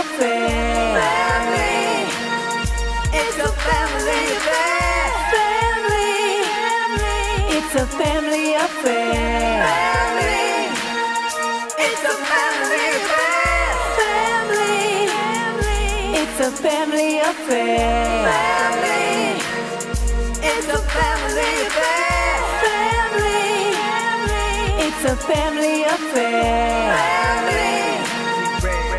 affair. Family. It's a family affair. Family. It's a family affair. Family. It's a family affair. Family. It's a family affair. Family. It's a family affair. Family. It's a family affair. Family.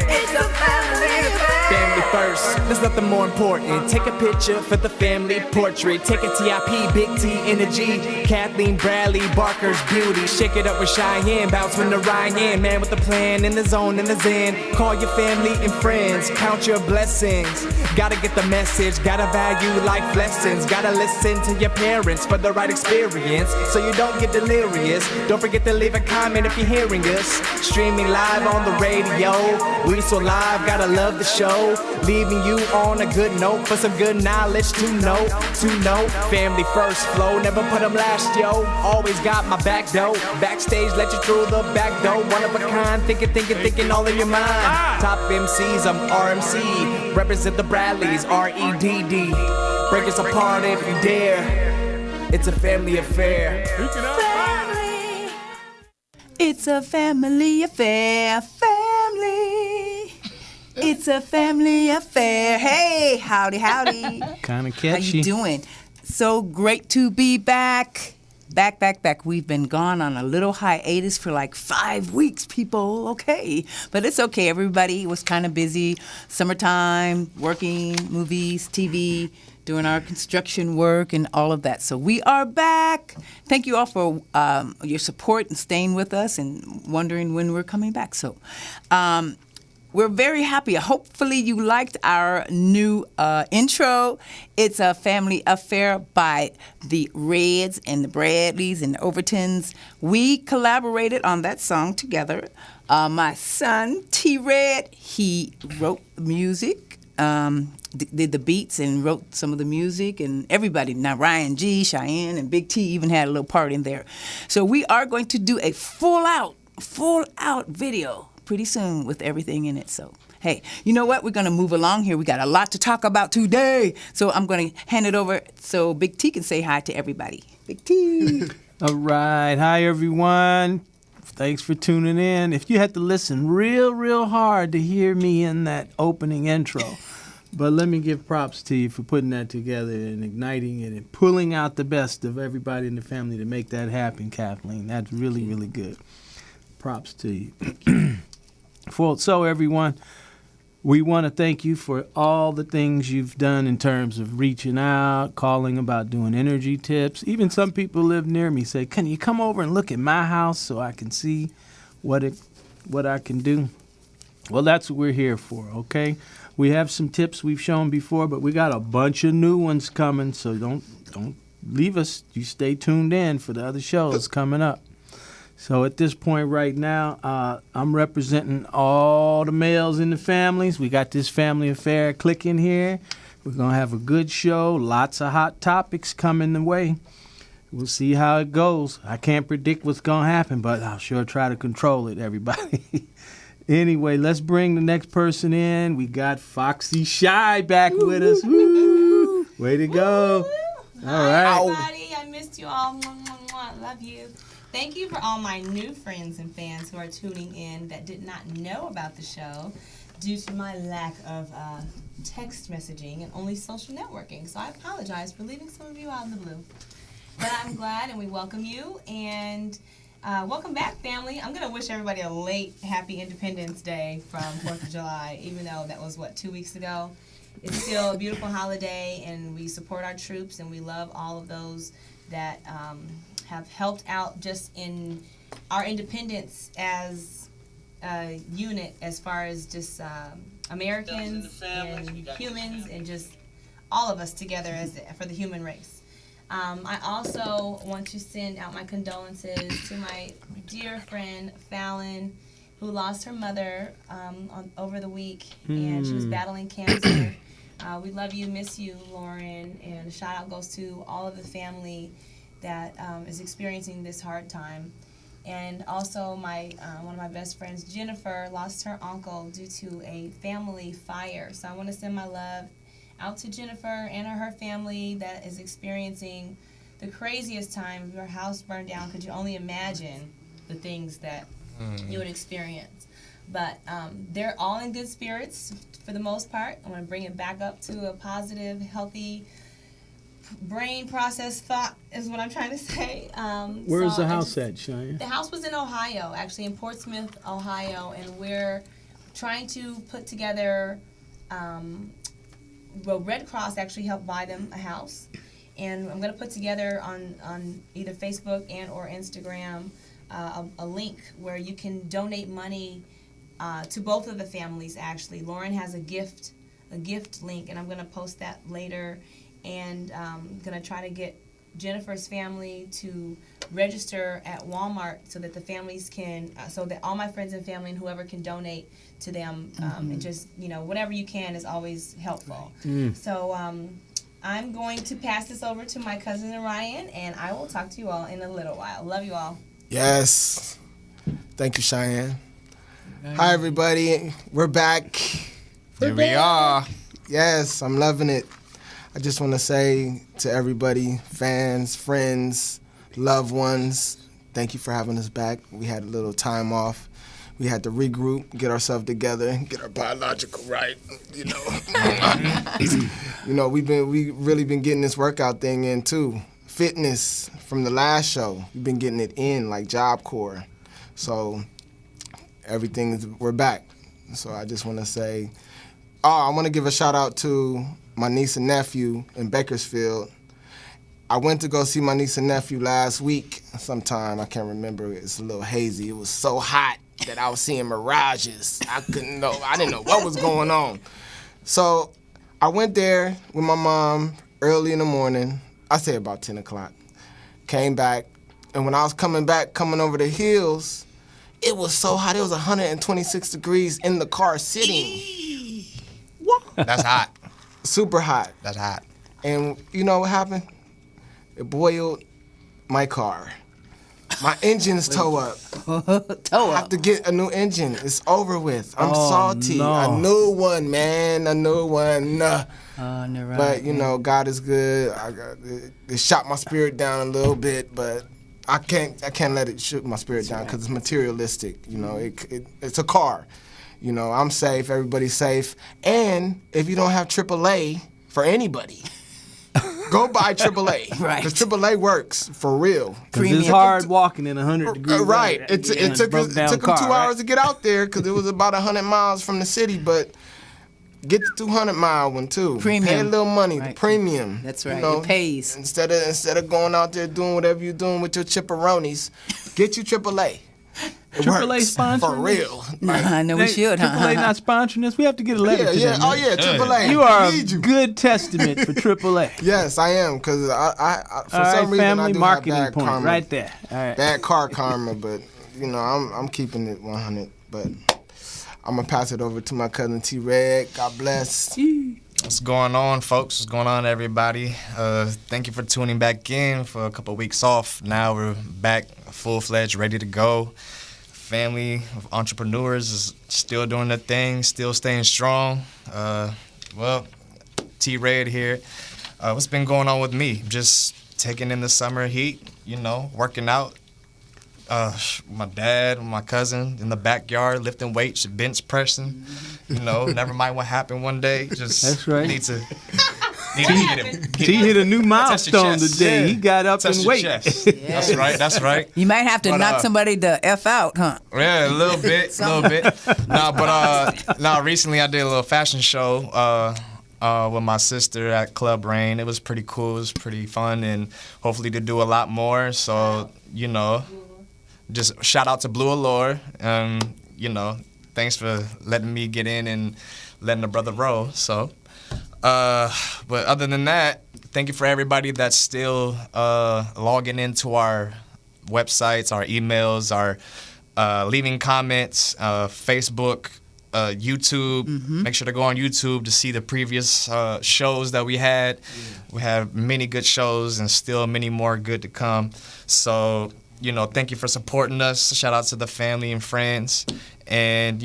It's a family affair. Family first, there's nothing more important. Take a picture for the family portrait. Take a TIP, Big T Energy, Kathleen Bradley, Barker's Beauty. Shake it up with Cheyenne, bounce when the Ryan. Man with the plan, in the zone, in the zen. Call your family and friends, count your blessings. Gotta get the message, gotta value life lessons. Gotta listen to your parents for the right experience, so you don't get delirious. Don't forget to leave a comment if you're hearing us. Streaming live on the radio, we so live, gotta love the show. Leaving you on a good note for some good knowledge to know. Family first flow, never put them last, yo. Always got my back though. Backstage, let you through the back door. One of a kind, thinking all in your mind. Top MCs, I'm RMC. Represent the Bradleys, REDD. Break us apart if you dare. It's a family affair. Family. It's a family affair. Family. It's a family affair. Hey, howdy. Kind of How catchy. you doing? So great to be back. Back. We've been gone on a little hiatus for like 5 weeks, people. Okay. But it's okay. Everybody was kind of busy. Summertime, working, movies, TV, doing our construction work and all of that. So we are back. Thank you all for your support and staying with us and wondering when we're coming back. So, we're very happy. Hopefully you liked our new intro. It's a family affair by the Reds and the Bradleys and the Overtons. We collaborated on that song together. My son, T-Red, he wrote music, did the beats and wrote some of the music, and everybody. Now Ryan G, Cheyenne, and Big T even had a little part in there. So we are going to do a full out video pretty soon with everything in it. So, hey, you know what? We're going to move along here. We got a lot to talk about today. So I'm going to hand it over so Big T can say hi to everybody. Big T. All right. Hi, everyone. Thanks for tuning in. If you had to listen real hard to hear me in that opening intro, but let me give props to you for putting that together and igniting it and pulling out the best of everybody in the family to make that happen, Kathleen. That's really good. Props to you. So everyone, we want to thank you for all the things you've done in terms of reaching out, calling about doing energy tips. Even some people live near me say, can you come over and look at my house so I can see what I can do? Well, that's what we're here for, okay? We have some tips we've shown before, but we got a bunch of new ones coming, so don't leave us. You stay tuned in for the other shows coming up. So at this point right now, I'm representing all the males in the families. We got this family affair clicking here. We're going to have a good show. Lots of hot topics coming the way. We'll see how it goes. I can't predict what's going to happen, but I'll sure try to control it, everybody. Anyway, let's bring the next person in. We got Foxy Shy back with us. Woo! Way to go. All right. Hi, everybody. I missed you all. Love you. Thank you for all my new friends and fans who are tuning in that did not know about the show due to my lack of text messaging and only social networking. So I apologize for leaving some of you out in the blue. But I'm glad, and we welcome you. And welcome back, family. I'm going to wish everybody a late Happy Independence Day from 4th of July, even though that was, 2 weeks ago. It's still a beautiful holiday, and we support our troops, and we love all of those that have helped out just in our independence as a unit, as far as just Americans and humans and just all of us together for the human race. I also want to send out my condolences to my dear friend Fallon, who lost her mother over the week, and she was battling cancer. We love you, miss you, Lauren, and a shout out goes to all of the family that is experiencing this hard time. And also my one of my best friends, Jennifer, lost her uncle due to a family fire. So I want to send my love out to Jennifer and her family that is experiencing the craziest time. Your house burned down. Could you only imagine the things that you would experience? But they're all in good spirits for the most part. I want to bring it back up to a positive, healthy brain process thought is what I'm trying to say. Where's so the I house just- at, Cheyenne? The house was in Ohio, actually in Portsmouth, Ohio, and we're trying to put together. Well, Red Cross actually helped buy them a house, and I'm going to put together on either Facebook and or Instagram a link where you can donate money to both of the families. Actually, Lauren has a gift link, and I'm going to post that later. And I'm going to try to get Jennifer's family to register at Walmart so that the families can, so that all my friends and family and whoever can donate to them, and just, whatever you can is always helpful. So I'm going to pass this over to my cousin Ryan, and I will talk to you all in a little while. Love you all. Yes. Thank you, Cheyenne. Hi, everybody. We're back. Here we are. Yes, I'm loving it. I just want to say to everybody, fans, friends, loved ones, thank you for having us back. We had a little time off. We had to regroup, get ourselves together, get our biological right. We really been getting this workout thing in too. Fitness from the last show, we've been getting it in like Job Corps. So we're back. So I just want to say, I want to give a shout out to my niece and nephew in Bakersfield. I went to go see my niece and nephew last week sometime. I can't remember. It's a little hazy. It was so hot that I was seeing mirages. I didn't know what was going on. So I went there with my mom early in the morning. I say about 10 o'clock. Came back, and when I was coming over the hills, it was so hot. It was 126 degrees in the car sitting. That's hot. Super hot. That's hot. And you know what happened? It boiled my car. My engine's toe up. I have to get a new engine. It's over with. I'm salty. no. A new one, man. A new one. Never But, God is good. It shot my spirit down a little bit, but I can't let it shoot my spirit down because it's materialistic. It's a car. I'm safe. Everybody's safe. And if you don't have AAA for anybody, go buy AAA. Right. Because AAA works for real. Because it's hard walking in 100 degrees. Right. weather. It took them 2 hours to get out there because it was about 100 miles from the city, but get the 200-mile one too. Premium. Pay a little money, Right. the premium. That's right. It pays. Instead of going out there doing whatever you're doing with your chipperonis, get you AAA. It AAA works sponsoring for this? real. I know we should, huh? AAA not sponsoring this. We have to get a letter Yeah, to yeah. them. Oh man. yeah, AAA. You are Need a you. good testament for AAA. Yes, I am, because I for All right, some reason I family do marketing have bad point karma. right there. All right. Bad car karma, but I'm keeping it 100. But I'm gonna pass it over to my cousin T Red. God bless. What's going on, folks? What's going on, everybody? Thank you for tuning back in for a couple of weeks off. Now we're back full-fledged, ready to go. Family of entrepreneurs is still doing their thing, still staying strong. T-Red here. What's been going on with me? Just taking in the summer heat, working out. My dad, my cousin in the backyard, lifting weights, bench pressing. Never mind what happened one day. Just That's right. Need to get him. He hit a new Test your milestone chest. today. Yeah. He got up Test and your weight. chest. That's right. That's right. You might have to But, knock somebody the F out, huh? Yeah, a little bit. Recently I did a little fashion show with my sister at Club Rain. It was pretty cool. It was pretty fun, and hopefully to do a lot more. So, just shout out to Blue Allure. Thanks for letting me get in and letting the brother roll. So, but other than that, thank you for everybody that's still logging into our websites, our emails, our leaving comments, Facebook, YouTube. Make sure to go on YouTube to see the previous shows that we had. We have many good shows and still many more good to come. So thank you for supporting us. Shout out to the family and friends. And,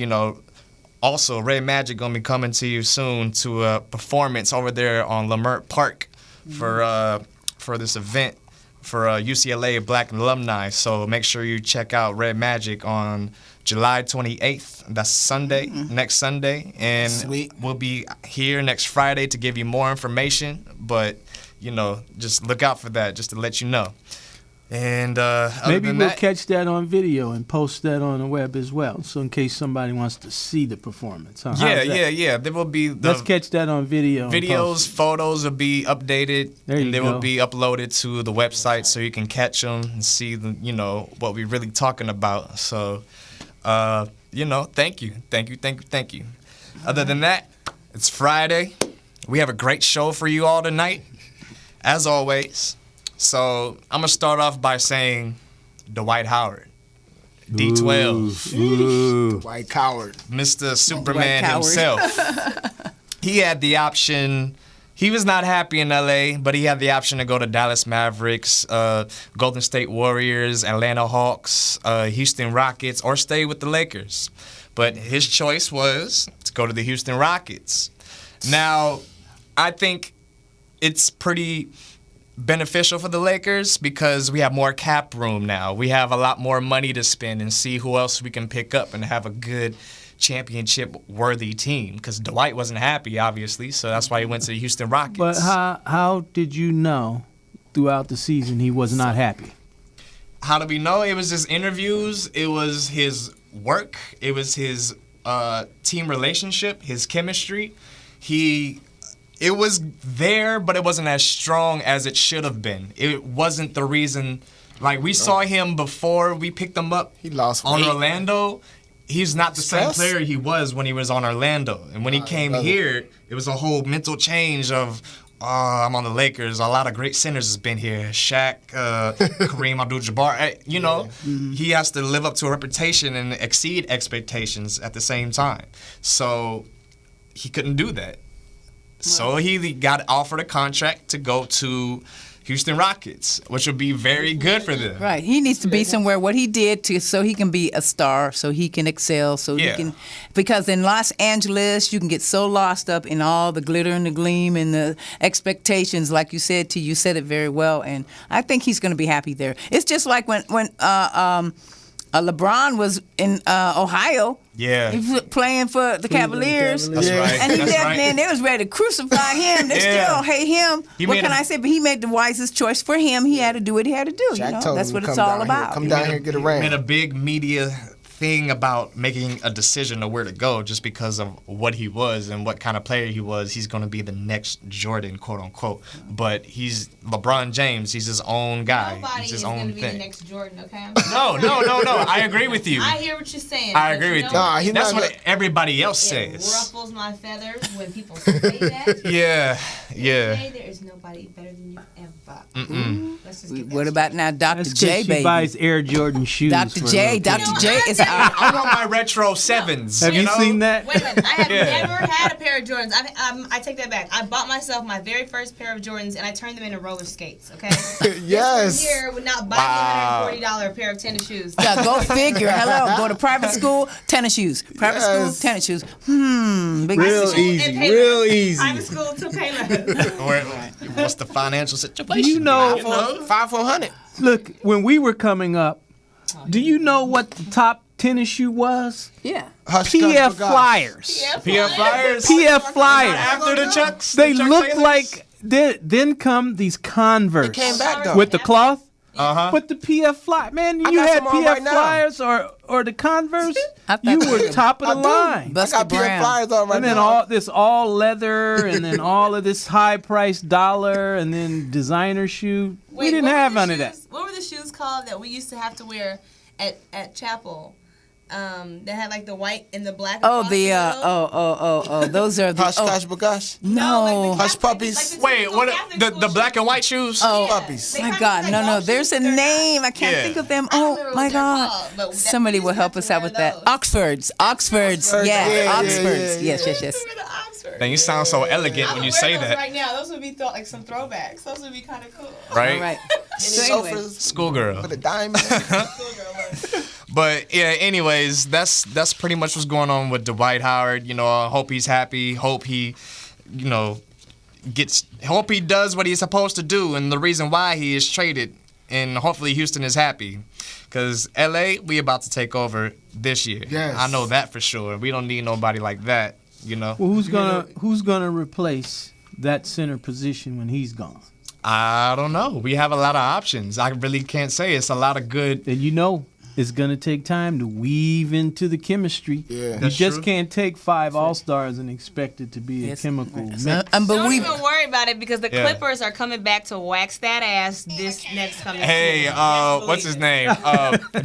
also, Red Magic going to be coming to you soon to a performance over there on Lamert Park for this event for UCLA Black Alumni. So make sure you check out Red Magic on July 28th. That's Sunday, next Sunday. And Sweet. we'll be here next Friday to give you more information. But, just look out for that, just to let you know. And other Maybe than we'll that, catch that on video and post that on the web as well. So in case somebody wants to see the performance. Huh? How's that? yeah. There will be Let's catch that on video. and videos, post it. photos will be updated, There you and they go. will be uploaded to the website so you can catch them and see what we're really talking about. So, thank you. Other than that, it's Friday. We have a great show for you all tonight, as always. So I'm gonna start off by saying Dwight Howard, D12. White coward. Mr. Superman Coward. himself. He had the option. He was not happy in LA, but he had the option to go to Dallas Mavericks, Golden State Warriors, Atlanta Hawks, Houston Rockets, or stay with the Lakers. But his choice was to go to the Houston Rockets. Now, I think it's pretty beneficial for the Lakers because we have more cap room now. We have a lot more money to spend and see who else we can pick up and have a good championship-worthy team. Because Dwight wasn't happy, obviously, so that's why he went to the Houston Rockets. But how did you know throughout the season he was not happy? How do we know? It was his interviews. It was his work. It was his team relationship, his chemistry. It was there, but it wasn't as strong as it should have been. It wasn't the reason. Like, we saw him before we picked him up He lost on weight. Orlando. He's not the same Stress? player he was when he was on Orlando. And when he came brother. here, it was a whole mental change of, I'm on the Lakers. A lot of great centers has been here. Shaq, Kareem Abdul-Jabbar. He has to live up to a reputation and exceed expectations at the same time. So he couldn't do that. So he got offered a contract to go to Houston Rockets, which would be very good for them. Right. He needs to be somewhere. What he did so he can be a star, so he can excel, so he Yeah. can. Because in Los Angeles, you can get so lost up in all the glitter and the gleam and the expectations. Like you said, you said it very well, and I think he's going to be happy there. It's just like when LeBron was in Ohio. Yeah. He was playing for the Cavaliers. That's right. And he That's left, right. man, they was ready to crucify him. They Yeah. still hate him. He What made can a- I say? But he made the wisest choice for him. He had to do what he had to do. Shaq told That's him what to it's come all down here. about. Come down here, get a ring. Made a big media thing about making a decision of where to go just because of what he was and what kind of player he was. He's going to be the next Jordan, quote unquote. But he's LeBron James. He's his own guy. Nobody He's is his going own to be thing. the next Jordan, okay? No. I agree with you. I hear what you're saying. I but agree you with know you. Nah, what? he's That's not what good. everybody else It says. ruffles my feathers when people say that. Yeah. Hey, there is nobody better than you ever. Let's just get that What about now Dr. That's J, because she baby? buys Air Jordan shoes. Dr. for J, little Dr. kids. J is our. I want my retro sevens. Have you know? seen that? Wait a minute. I have Yeah. never had a pair of Jordans. I take that back. I bought myself my very first pair of Jordans and I turned them into roller skates, okay? Yes. This one here would not buy me $140 pair of tennis shoes. Yeah, go figure. Hello, go to private school, tennis shoes. Private school, Yes. tennis shoes. Big Real decision. easy, And Payless. real easy. Private school to Payless. What's the financial situation? Do you know? 500. Look, when we were coming up, do you know what the top tennis shoe was? Yeah. Hush, PF hush, forgot. Flyers. PF Flyers. PF Flyers. After the Chucks. They the Chuck look Taylors? like. Then come these Converse It came back though. with the cloth. Uh-huh. But the PF Fly, man, I you got had some on PF right now. Flyers or the Converse, I thought you that were was- top of the I do. line. I Buster got PF Brown. Flyers on right And then now. all leather, and then all of this high priced dollar, and then designer shoe. We didn't what were have the none of that. shoes- What were the shoes called that we used to have to wear at chapel? That had like the white and the black. Oh, across the middle? those are the Hush, hush, bagosh. no. Hush puppies. Wait, what? The black and white shoes? Oh, puppies. my God, no, there's a name. I can't Yeah. think of them. I don't Oh remember my what they're God, called, but that- somebody we will used to help have us to out wear with that. those. Oxfords, yeah, yes, yeah, Oxfords, yeah, yes. Remember the Oxfords? Then you sound so elegant I when would you wear say those that, right now. Those would be like some throwbacks. Those would be kind of cool. right? All right. So anyway, Chauffeurs Schoolgirl. with a diamond. But yeah, anyways, that's pretty much what's going on with Dwight Howard. You know, I hope he's happy. Hope he, you know, hope he does what he's supposed to do, and the reason why he is traded. And hopefully Houston is happy, because LA, we about to take over this year. Yes. I know that for sure. We don't need nobody like that. You know. Well, who's gonna replace that center position when he's gone? I don't know. We have a lot of options. I really can't say. It's a lot of good. And you know, it's gonna take time to weave into the chemistry. Yeah. You That's just true. can't take 5 All-Stars and expect it to be a Yes. chemical It's mix. Don't unbelievable. even worry about it because the Yeah. Clippers are coming back to wax that ass this next coming Hey, season. Best what's believe his it. name?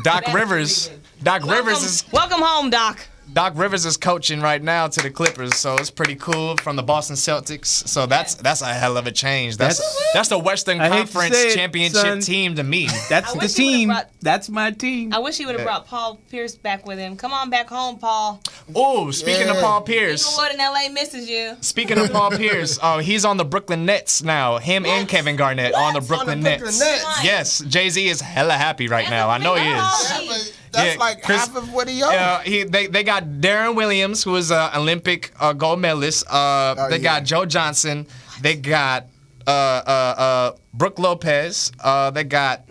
Doc Best Rivers. believe it. Doc Rivers is Welcome home, Doc. Doc Rivers is coaching right now to the Clippers, so it's pretty cool from the Boston Celtics. So that's a hell of a change. That's the Western I hate to Conference say it, championship son. team to me. That's I the wish he would've team. brought- That's my team. I wish he would have brought Paul Pierce back with him. Come on back home, Paul. Oh, speaking of Yeah. Paul Pierce. Inglewood in LA misses you. Speaking of Paul Pierce, he's on the Brooklyn Nets now. Him and Kevin Garnett on the Brooklyn Nets. Yes, Jay-Z is hella happy right now. I know he is. That's Yeah, like Chris- half of what he owes. They got Darren Williams, who is an Olympic gold medalist. They yeah. got Joe Johnson. They got Brooke Lopez. They got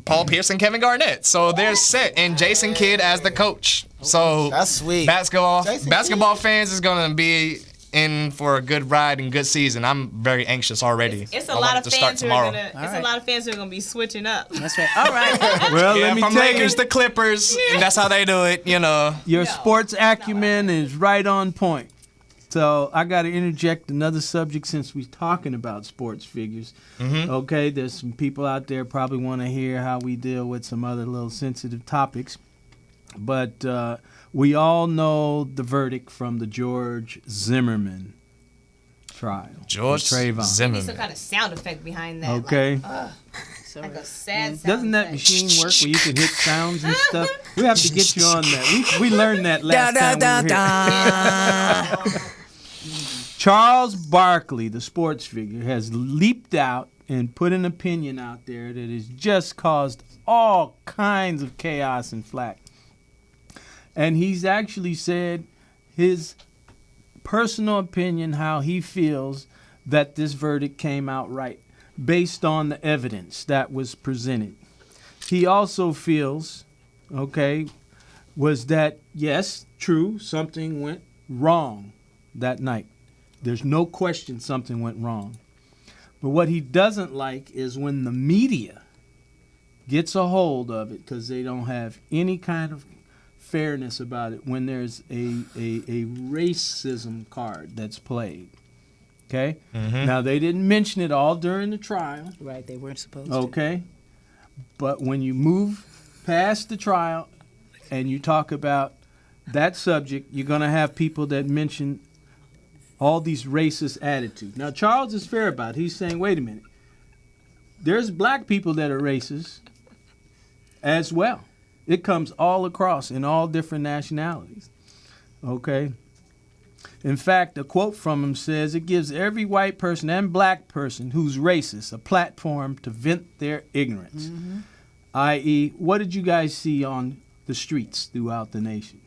Paul Pierce and Kevin Garnett. So they're set, and Jason Kidd as the coach. So That's sweet. Basketball fans is gonna be in for a good ride and good season. I'm very anxious already. It's I a want lot it of to start fans who are tomorrow. gonna. It's a lot of fans who are gonna be switching up. That's right. All right. Well, Yeah, let me from tell Lakers you, to Clippers, and that's how they do it. You know. your sports acumen is right on point. So I got to interject another subject since we're talking about sports figures. Okay, there's some people out there probably want to hear how we deal with some other little sensitive topics. But we all know the verdict from the George Zimmerman trial. George Trayvon. Some Zimmerman. kind of sound effect behind that. Okay. Like a sad sound Doesn't that effect. machine work where you can hit sounds and stuff? We have to get you on that. We learned that last Da, time da, we were da, here. da. Charles Barkley, the sports figure, has leaped out and put an opinion out there that has just caused all kinds of chaos and flack. And he's actually said his personal opinion, how he feels that this verdict came out right, based on the evidence that was presented. He also feels, was that, yes, true, something went wrong that night. There's no question something went wrong. But what he doesn't like is when the media gets a hold of it, because they don't have any kind of fairness about it, when there's a racism card that's played. Okay? Now, they didn't mention it all during the trial. Right, they weren't supposed to. Okay? But when you move past the trial and you talk about that subject, you're going to have people that mention all these racist attitudes. Now, Charles is fair about it. He's saying, wait a minute. There's black people that are racist as well. It comes all across in all different nationalities. Okay? In fact, a quote from him says, it gives every white person and black person who's racist a platform to vent their ignorance. I.e., what did you guys see on the streets throughout the nation?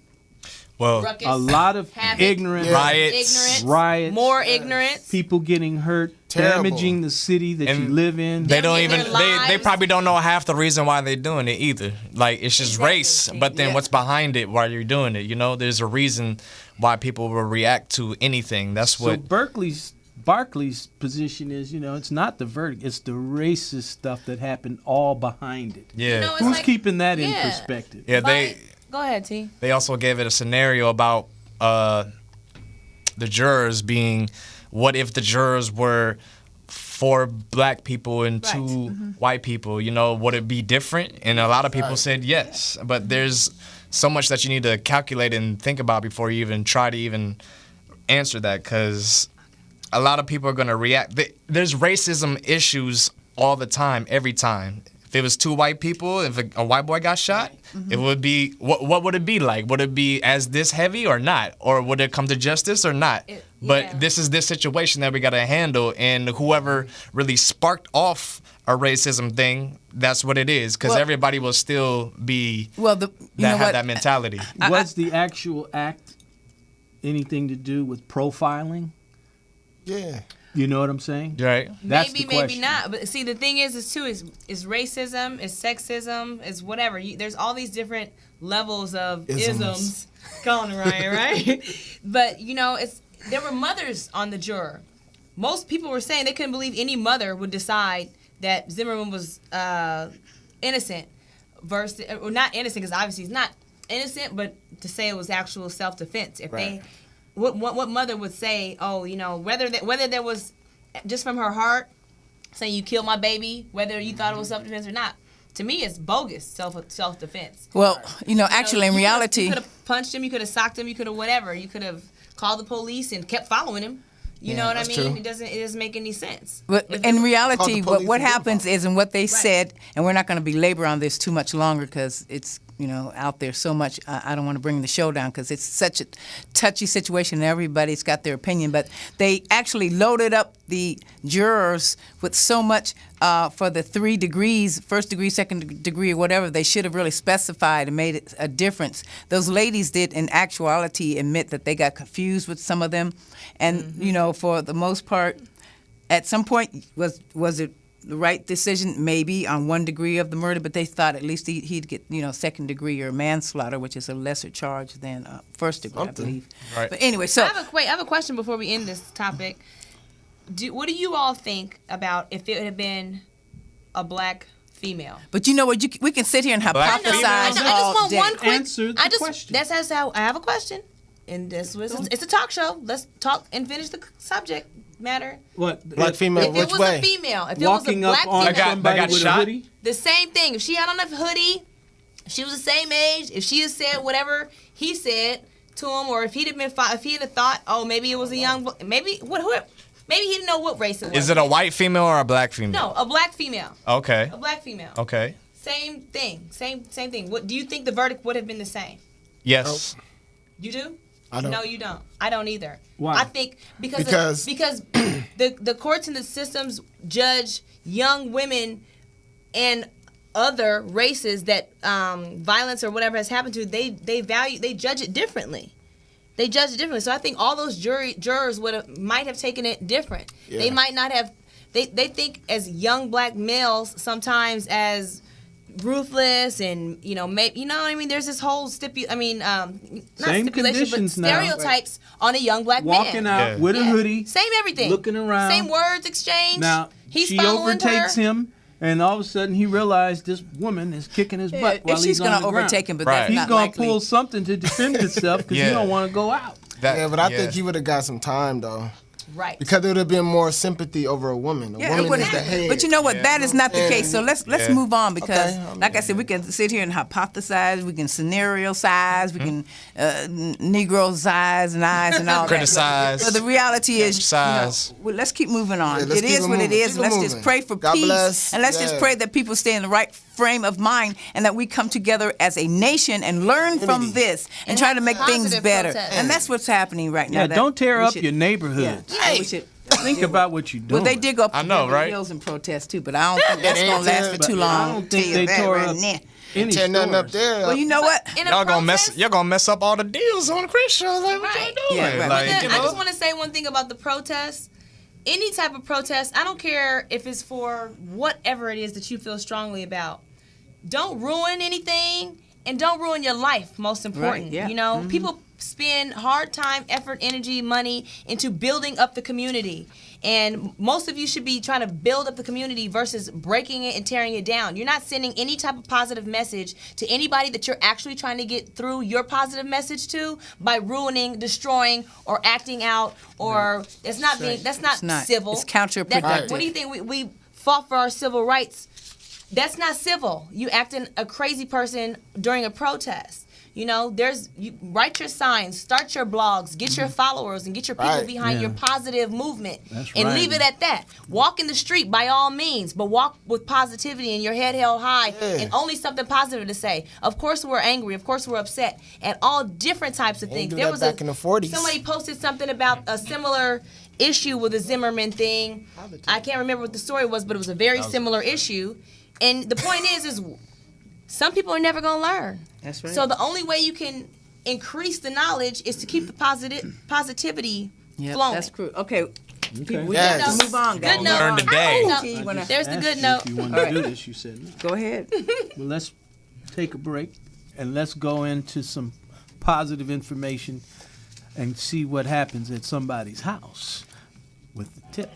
Well, Ruckus, A lot of havoc, ignorant riots. riots, more ignorance. people getting hurt, Terrible. damaging the city that you And live in. They don't Their even they lives. probably don't know half the reason why they're doing it either. Like it's just Exactly. race, but then Yeah. what's behind it while you're doing it? You know, there's a reason why people will react to anything. That's So what Barkley's position is, it's not the verdict, it's the racist stuff that happened all behind it. yeah. No, it's Who's like- keeping that in yeah. perspective? Yeah, Go ahead, T. they also gave it a scenario about the jurors being, what if the jurors were 4 black people and 2 white people? You know, would it be different? And a lot of people said yes, but there's so much that you need to calculate and think about before you even try to even answer that, because a lot of people are going to react. There's racism issues all the time, every time. If it was 2 white people, if a white boy got shot, it would be, what would it be like? Would it be as this heavy or not? Or would it come to justice or not? But Yeah. this is this situation that we got to handle, and whoever really sparked off a racism thing, that's what it is, because Well- everybody will still be Well, you know have what? that mentality. Was the actual act anything to do with profiling? Yeah. You know what I'm saying? Right? That's maybe, the maybe question. not. But see, the thing is racism, is sexism, is whatever. There's all these different levels of isms. Calling Ryan, right? But there were mothers on the juror. Most people were saying they couldn't believe any mother would decide that Zimmerman was innocent, versus or not innocent, because obviously he's not innocent, but to say it was actual self-defense. If Right. what mother would say, whether there was just from her heart saying you killed my baby, whether you thought it was self-defense or not, to me it's bogus self-defense. Well, actually, in reality, you could have punched him, you could have socked him, you could have whatever, you could have called the police and kept following him. You know what I that's mean? true. It doesn't make any sense. but If in it- reality, Call the what police and happens get is, and what they said, and we're not going to belabor on this too much longer because it's out there so much. I don't want to bring the show down because it's such a touchy situation and everybody's got their opinion. But they actually loaded up the jurors with so much for the 3 degrees, first degree, second degree, or whatever. They should have really specified and made it a difference. Those ladies did, in actuality, admit that they got confused with some of them. And, for the most part, at some point, was it the right decision? Maybe on 1 degree of the murder, but they thought at least he'd get, second degree or manslaughter, which is a lesser charge than first degree, Something. I believe. Right. But anyway, so I have a question before we end this topic. What do you all think about if it had been a black female? but you know what? We can sit here and Black hypothesize female? I just all want day. one quick. Answer the question. That's how I have a question, and it's a talk show. Let's talk and finish the subject matter. What? Black female, If it which was way? a female, if Walking it was up a black on female, somebody got with shot? a hoodie? the same thing. If she had on a hoodie, she was the same age. If she had said whatever he said to him, or if he'd have been, if he had thought, maybe it was a young, maybe maybe he didn't know what race it was. Is it a white female or a black female? No, a black female. Okay. A black female. Okay. Same thing. Same thing. What do you think the verdict would have been the same? Yes. You do? I don't. No, you don't. I don't either. Why? I think because the courts and the systems judge young women and other races that violence or whatever has happened to, they judge it differently. They judge it differently. So I think all those jurors might have taken it different. Yeah. They might not have. They think as young black males sometimes as ruthless and maybe what I mean. There's this whole not Same stipulation, but conditions now. stereotypes on a young black Walking man. out Yeah. with a Yeah. hoodie. Same everything. looking around. Same words exchange. Now, he's she following overtakes her. him, and all of a sudden he realized this woman is kicking his butt If while she's he's going on to the ground. overtake him, but Right. that's He's not going to likely. pull something to defend himself because Yeah. he don't want to go out. Yeah, but I think he would have got some time though, Right. because it would have been more sympathy over a woman. A Yeah, it woman would is the have. head. But you know what? Yeah. That is not the case. So let's Yeah. move on because, Okay, like I said, we can sit here and hypothesize. We can scenario size. We can Negro size and eyes and all Criticize. that. But the reality is, Criticize. well, let's keep moving on. Yeah, let's It keep is it what it moving. is. Keep it Let's moving. just pray for God peace, bless. and let's just Yeah. pray that people stay in the right frame of mind and that we come together as a nation and learn from Unity. this and And try have to make things positive better. protest. And that's what's happening right now. Yeah, that don't tear we up should- your neighborhood. Yeah, we should. Think about what you're doing. Well, they did go up to I know, Beverly right? Hills and protest too, but I don't think that's They gonna last for did, too but long. I don't Tell think you they that tore right up now. any Tear nothing up stores. there. Well, you know what? In a Y'all gonna protest- mess up all the deals on the Chris show. Like, what Right. y'all doing? Yeah, right. Like, Then you I know. just want to say one thing about the protests. Any type of protest, I don't care if it's for whatever it is that you feel strongly about. Don't ruin anything and don't ruin your life, most important. Right, yeah. People spend hard time, effort, energy, money into building up the community. And most of you should be trying to build up the community versus breaking it and tearing it down. You're not sending any type of positive message to anybody that you're actually trying to get through your positive message to by ruining, destroying, or acting out, or that's not It's not. civil. It's counterproductive. What do you think? We fought for our civil rights. That's not civil. You acting a crazy person during a protest. You know, write your signs, start your blogs, get your followers, and get your people Right. behind Yeah. your positive movement, That's and right. leave it at that. Walk in the street by all means, but walk with positivity and your head held high, Yeah. and only something positive to say. Of course, we're angry. Of course, we're upset, and all different types of They things. didn't do that back in the 40s. Somebody posted something about a similar issue with the Zimmerman thing. I can't remember what the story was, but it was a very similar issue. And the point is some people are never going to learn. That's right. So the only way you can increase the knowledge is to keep the positivity Yep, flowing. that's true. Okay. We Yes. got to move on, guys. Good note. Learn today. No, You wanna- there's the Asked good you note. If you wanted All to do right. this, you said no. Go ahead. Well, let's take a break and let's go into some positive information and see what happens at somebody's house with the tip.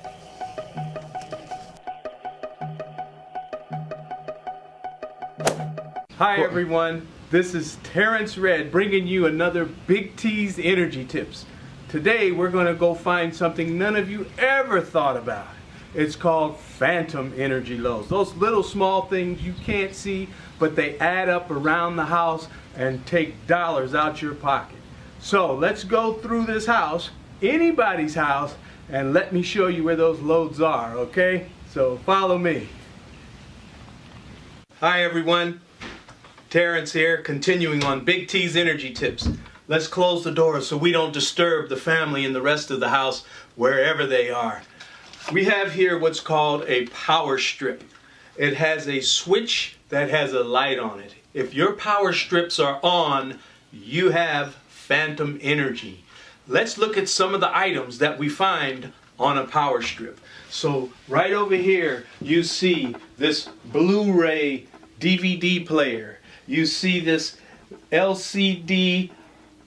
Hi, everyone. This is Terrence Red bringing you another Big T's Energy Tips. Today, we're going to go find something none of you ever thought about. It's called phantom energy loads. Those little small things you can't see, but they add up around the house and take dollars out your pocket. So let's go through this house, anybody's house, and let me show you where those loads are, okay? So follow me. Hi, everyone. Terrence here, continuing on Big T's Energy Tips. Let's close the doors so we don't disturb the family and the rest of the house wherever they are. We have here what's called a power strip. It has a switch that has a light on it. If your power strips are on, you have phantom energy. Let's look at some of the items that we find on a power strip. So right over here, you see this Blu-ray DVD player. You see this LCD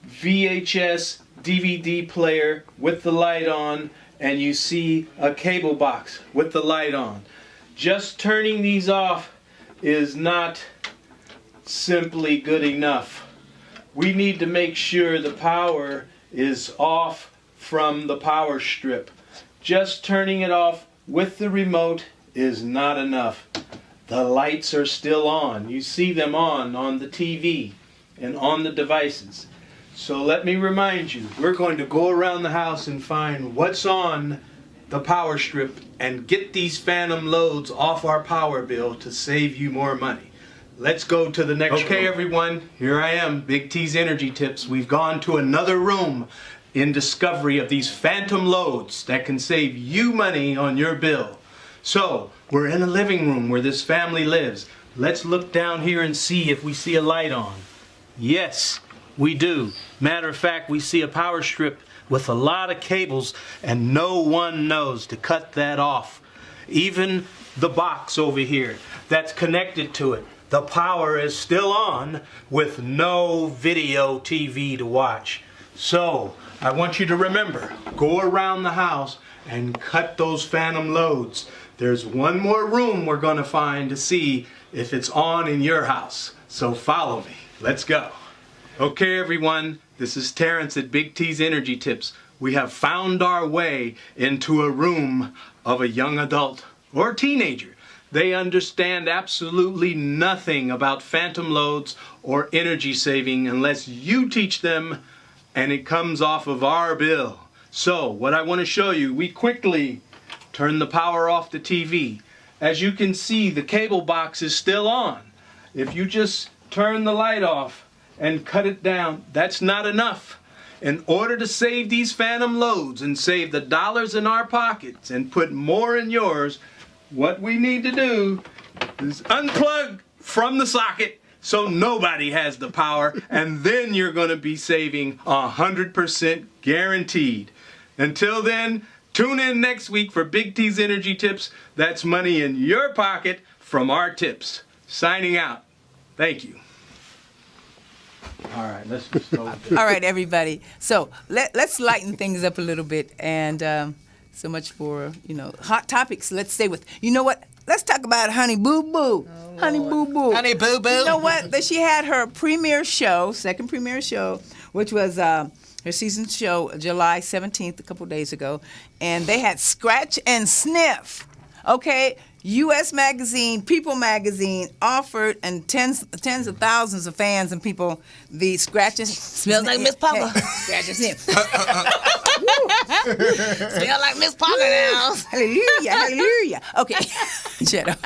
VHS DVD player with the light on, and you see a cable box with the light on. Just turning these off is not simply good enough. We need to make sure the power is off from the power strip. Just turning it off with the remote is not enough. The lights are still on. You see them on the TV and on the devices. So let me remind you, we're going to go around the house and find what's on the power strip and get these phantom loads off our power bill to save you more money. Let's go to the next room. Okay, everyone, here I am, Big T's Energy Tips. We've gone to another room in discovery of these phantom loads that can save you money on your bill. So, we're in a living room where this family lives. Let's look down here and see if we see a light on. Yes, we do. Matter of fact, we see a power strip with a lot of cables, and no one knows to cut that off. Even the box over here that's connected to it, the power is still on with no video TV to watch. So, I want you to remember, go around the house and cut those phantom loads. There's one more room we're going to find to see if it's on in your house. So follow me. Let's go. Okay, everyone, this is Terrence at Big T's Energy Tips. We have found our way into a room of a young adult or teenager. They understand absolutely nothing about phantom loads or energy saving unless you teach them, and it comes off of our bill. So, what I want to show you, we quickly turn the power off the TV. As you can see, the cable box is still on. If you just turn the light off and cut it down, that's not enough. In order to save these phantom loads and save the dollars in our pockets and put more in yours, what we need to do is unplug from the socket so nobody has the power, and then you're going to be saving 100% guaranteed. Until then, tune in next week for Big T's Energy Tips. That's money in your pocket from our tips. Signing out. Thank you. All right, let's just start with this. All right, everybody. So let's lighten things up a little bit. And so much for, hot topics. Let's stay with, you know what? Let's talk about Honey Boo Boo. Honey Boo Boo. Honey Boo Boo. You know what? She had her premiere show, second premiere show, which was her season show July 17th, a couple days ago. And they had Scratch and Sniff. Okay? U.S. Magazine, People Magazine offered and tens of thousands of fans and people the scratches. Smells like Miss Parker. Scratches in. Smell like Miss Parker now. Hallelujah, hallelujah. Okay, shut up.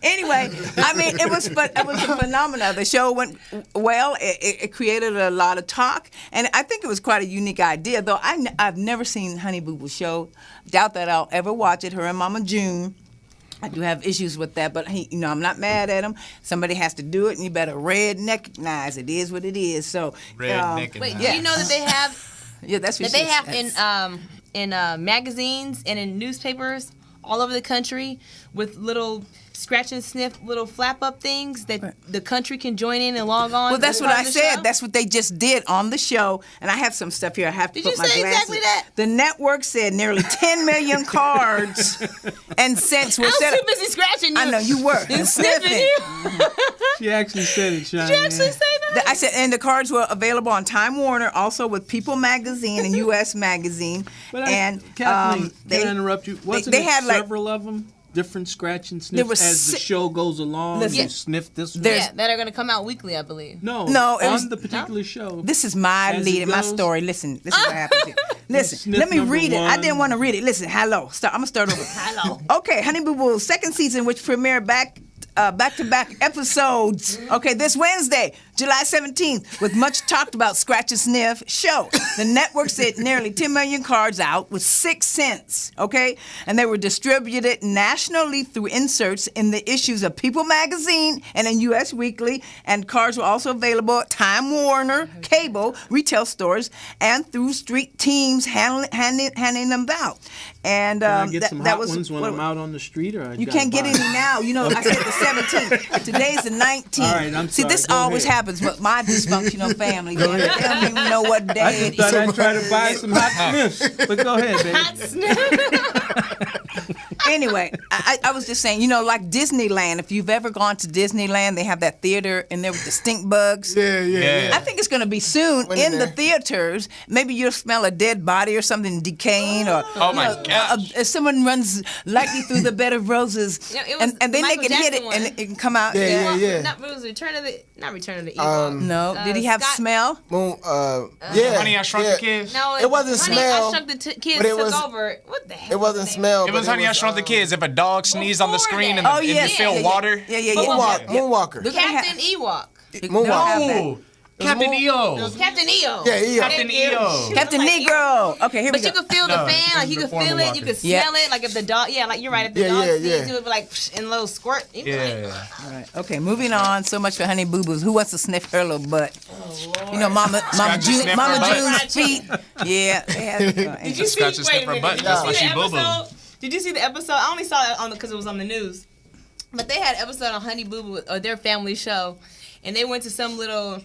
Anyway, I mean, it was a phenomenon. The show went well. It created a lot of talk, and I think it was quite a unique idea. Though I've never seen Honey Boo Boo's show. Doubt that I'll ever watch it. Her and Mama June. I do have issues with that, but I'm not mad at him. Somebody has to do it, and you better recognize it is what it is. So, Wait, do you know that they have? Yeah, that's what That they have in magazines and in newspapers all over the country with little scratch and sniff little flap up things that the country can join in and log on. Well, that's what I said. Show? That's what they just did on the show. And I have some stuff here. I have to Did put you my say glasses. exactly that? The network said nearly 10 million cards and cents were I was set too up. busy scratching you. I know you were. And sniffing you. She actually said it, Cheyenne. Did you actually say that? I said, and the cards were available on Time Warner, also with People Magazine and U.S. Magazine. But and Kathleen, can I interrupt you? Wasn't they it had, like- several of them? Different scratch and There sniff was as the show goes along. Listen. You sniff this one. There's- Yeah, that are going to come out weekly, I believe. No, it on was- the particular show. This is my As lead it and my goes. story. Listen, this is what happened here. Listen, sniff let me number read it. I one. didn't want to read it. Listen, hello. I'm going to start over. Hello. Okay, Honey Boo Boo's second season, which premiered back-to-back episodes. Okay, this Wednesday, July 17th, with much talked about Scratch and Sniff show. The network said nearly 10 million cards out with 6 cents, okay? And they were distributed nationally through inserts in the issues of People Magazine and in U.S. Weekly, and cards were also available at Time Warner, cable, retail stores, and through street teams handing them out. And Can I get some that hot was ones when what- I'm out on the street, or I you gotta can't get buy any them? now. You know, I said the 17th. Today's the 19th. All right, I'm See, sorry. this Go always ahead. happens, but my dysfunctional family, they don't even know what I day just it thought is. I'd try to buy some hot sniffs, but go ahead, baby. Anyway, I was just saying, like Disneyland, if you've ever gone to Disneyland, they have that theater in there with the stink bugs. Yeah. I think it's going to be soon When in in the there. theaters. Maybe you'll smell a dead body or something decaying, or Oh my gosh. if someone runs lightly through the bed of roses, Yeah, it was and then they Michael can hit Jackson it and one. it can come out. Yeah. Not Return of the Ewok. No, did he have Scott- smell? Moon, yeah. Honey, I Shrunk yeah. the Kids. No, It wasn't Honey, smell, I Shrunk the Kids but it took was- over. What the hell? It wasn't was smell. It was Honey, I Shrunk the Kids. If a dog sneezed on the Before screen and, that. Oh, and yes. you feel Yeah. water. Yeah. Moonwalker. They're gonna have- Captain Ewok. They're gonna have that. No. Captain EO. Captain EO. Yeah, EO. Captain EO. Captain Negro. Okay, here we But go. you could feel No, the fan, like you the could former feel it, Walker. you could Yeah. smell it. Like if the dog, like you're right, if the Yeah, dog yeah, sneezed, yeah. it would be like in a little squirt. You'd be like, Yeah. All right. Okay, moving on. So much for Honey Boo Boos. Who wants to sniff her little butt? Mama Scratch and sniff Mama her butt. June's feet. Yeah. They had, Did you see? Scratch and Wait sniff a her minute. butt. Did That's you why see she the boo-boo. episode? Did you see the episode? I only saw it on because it was on the news. But they had an episode on Honey Boo Boo or their family show, and they went to some little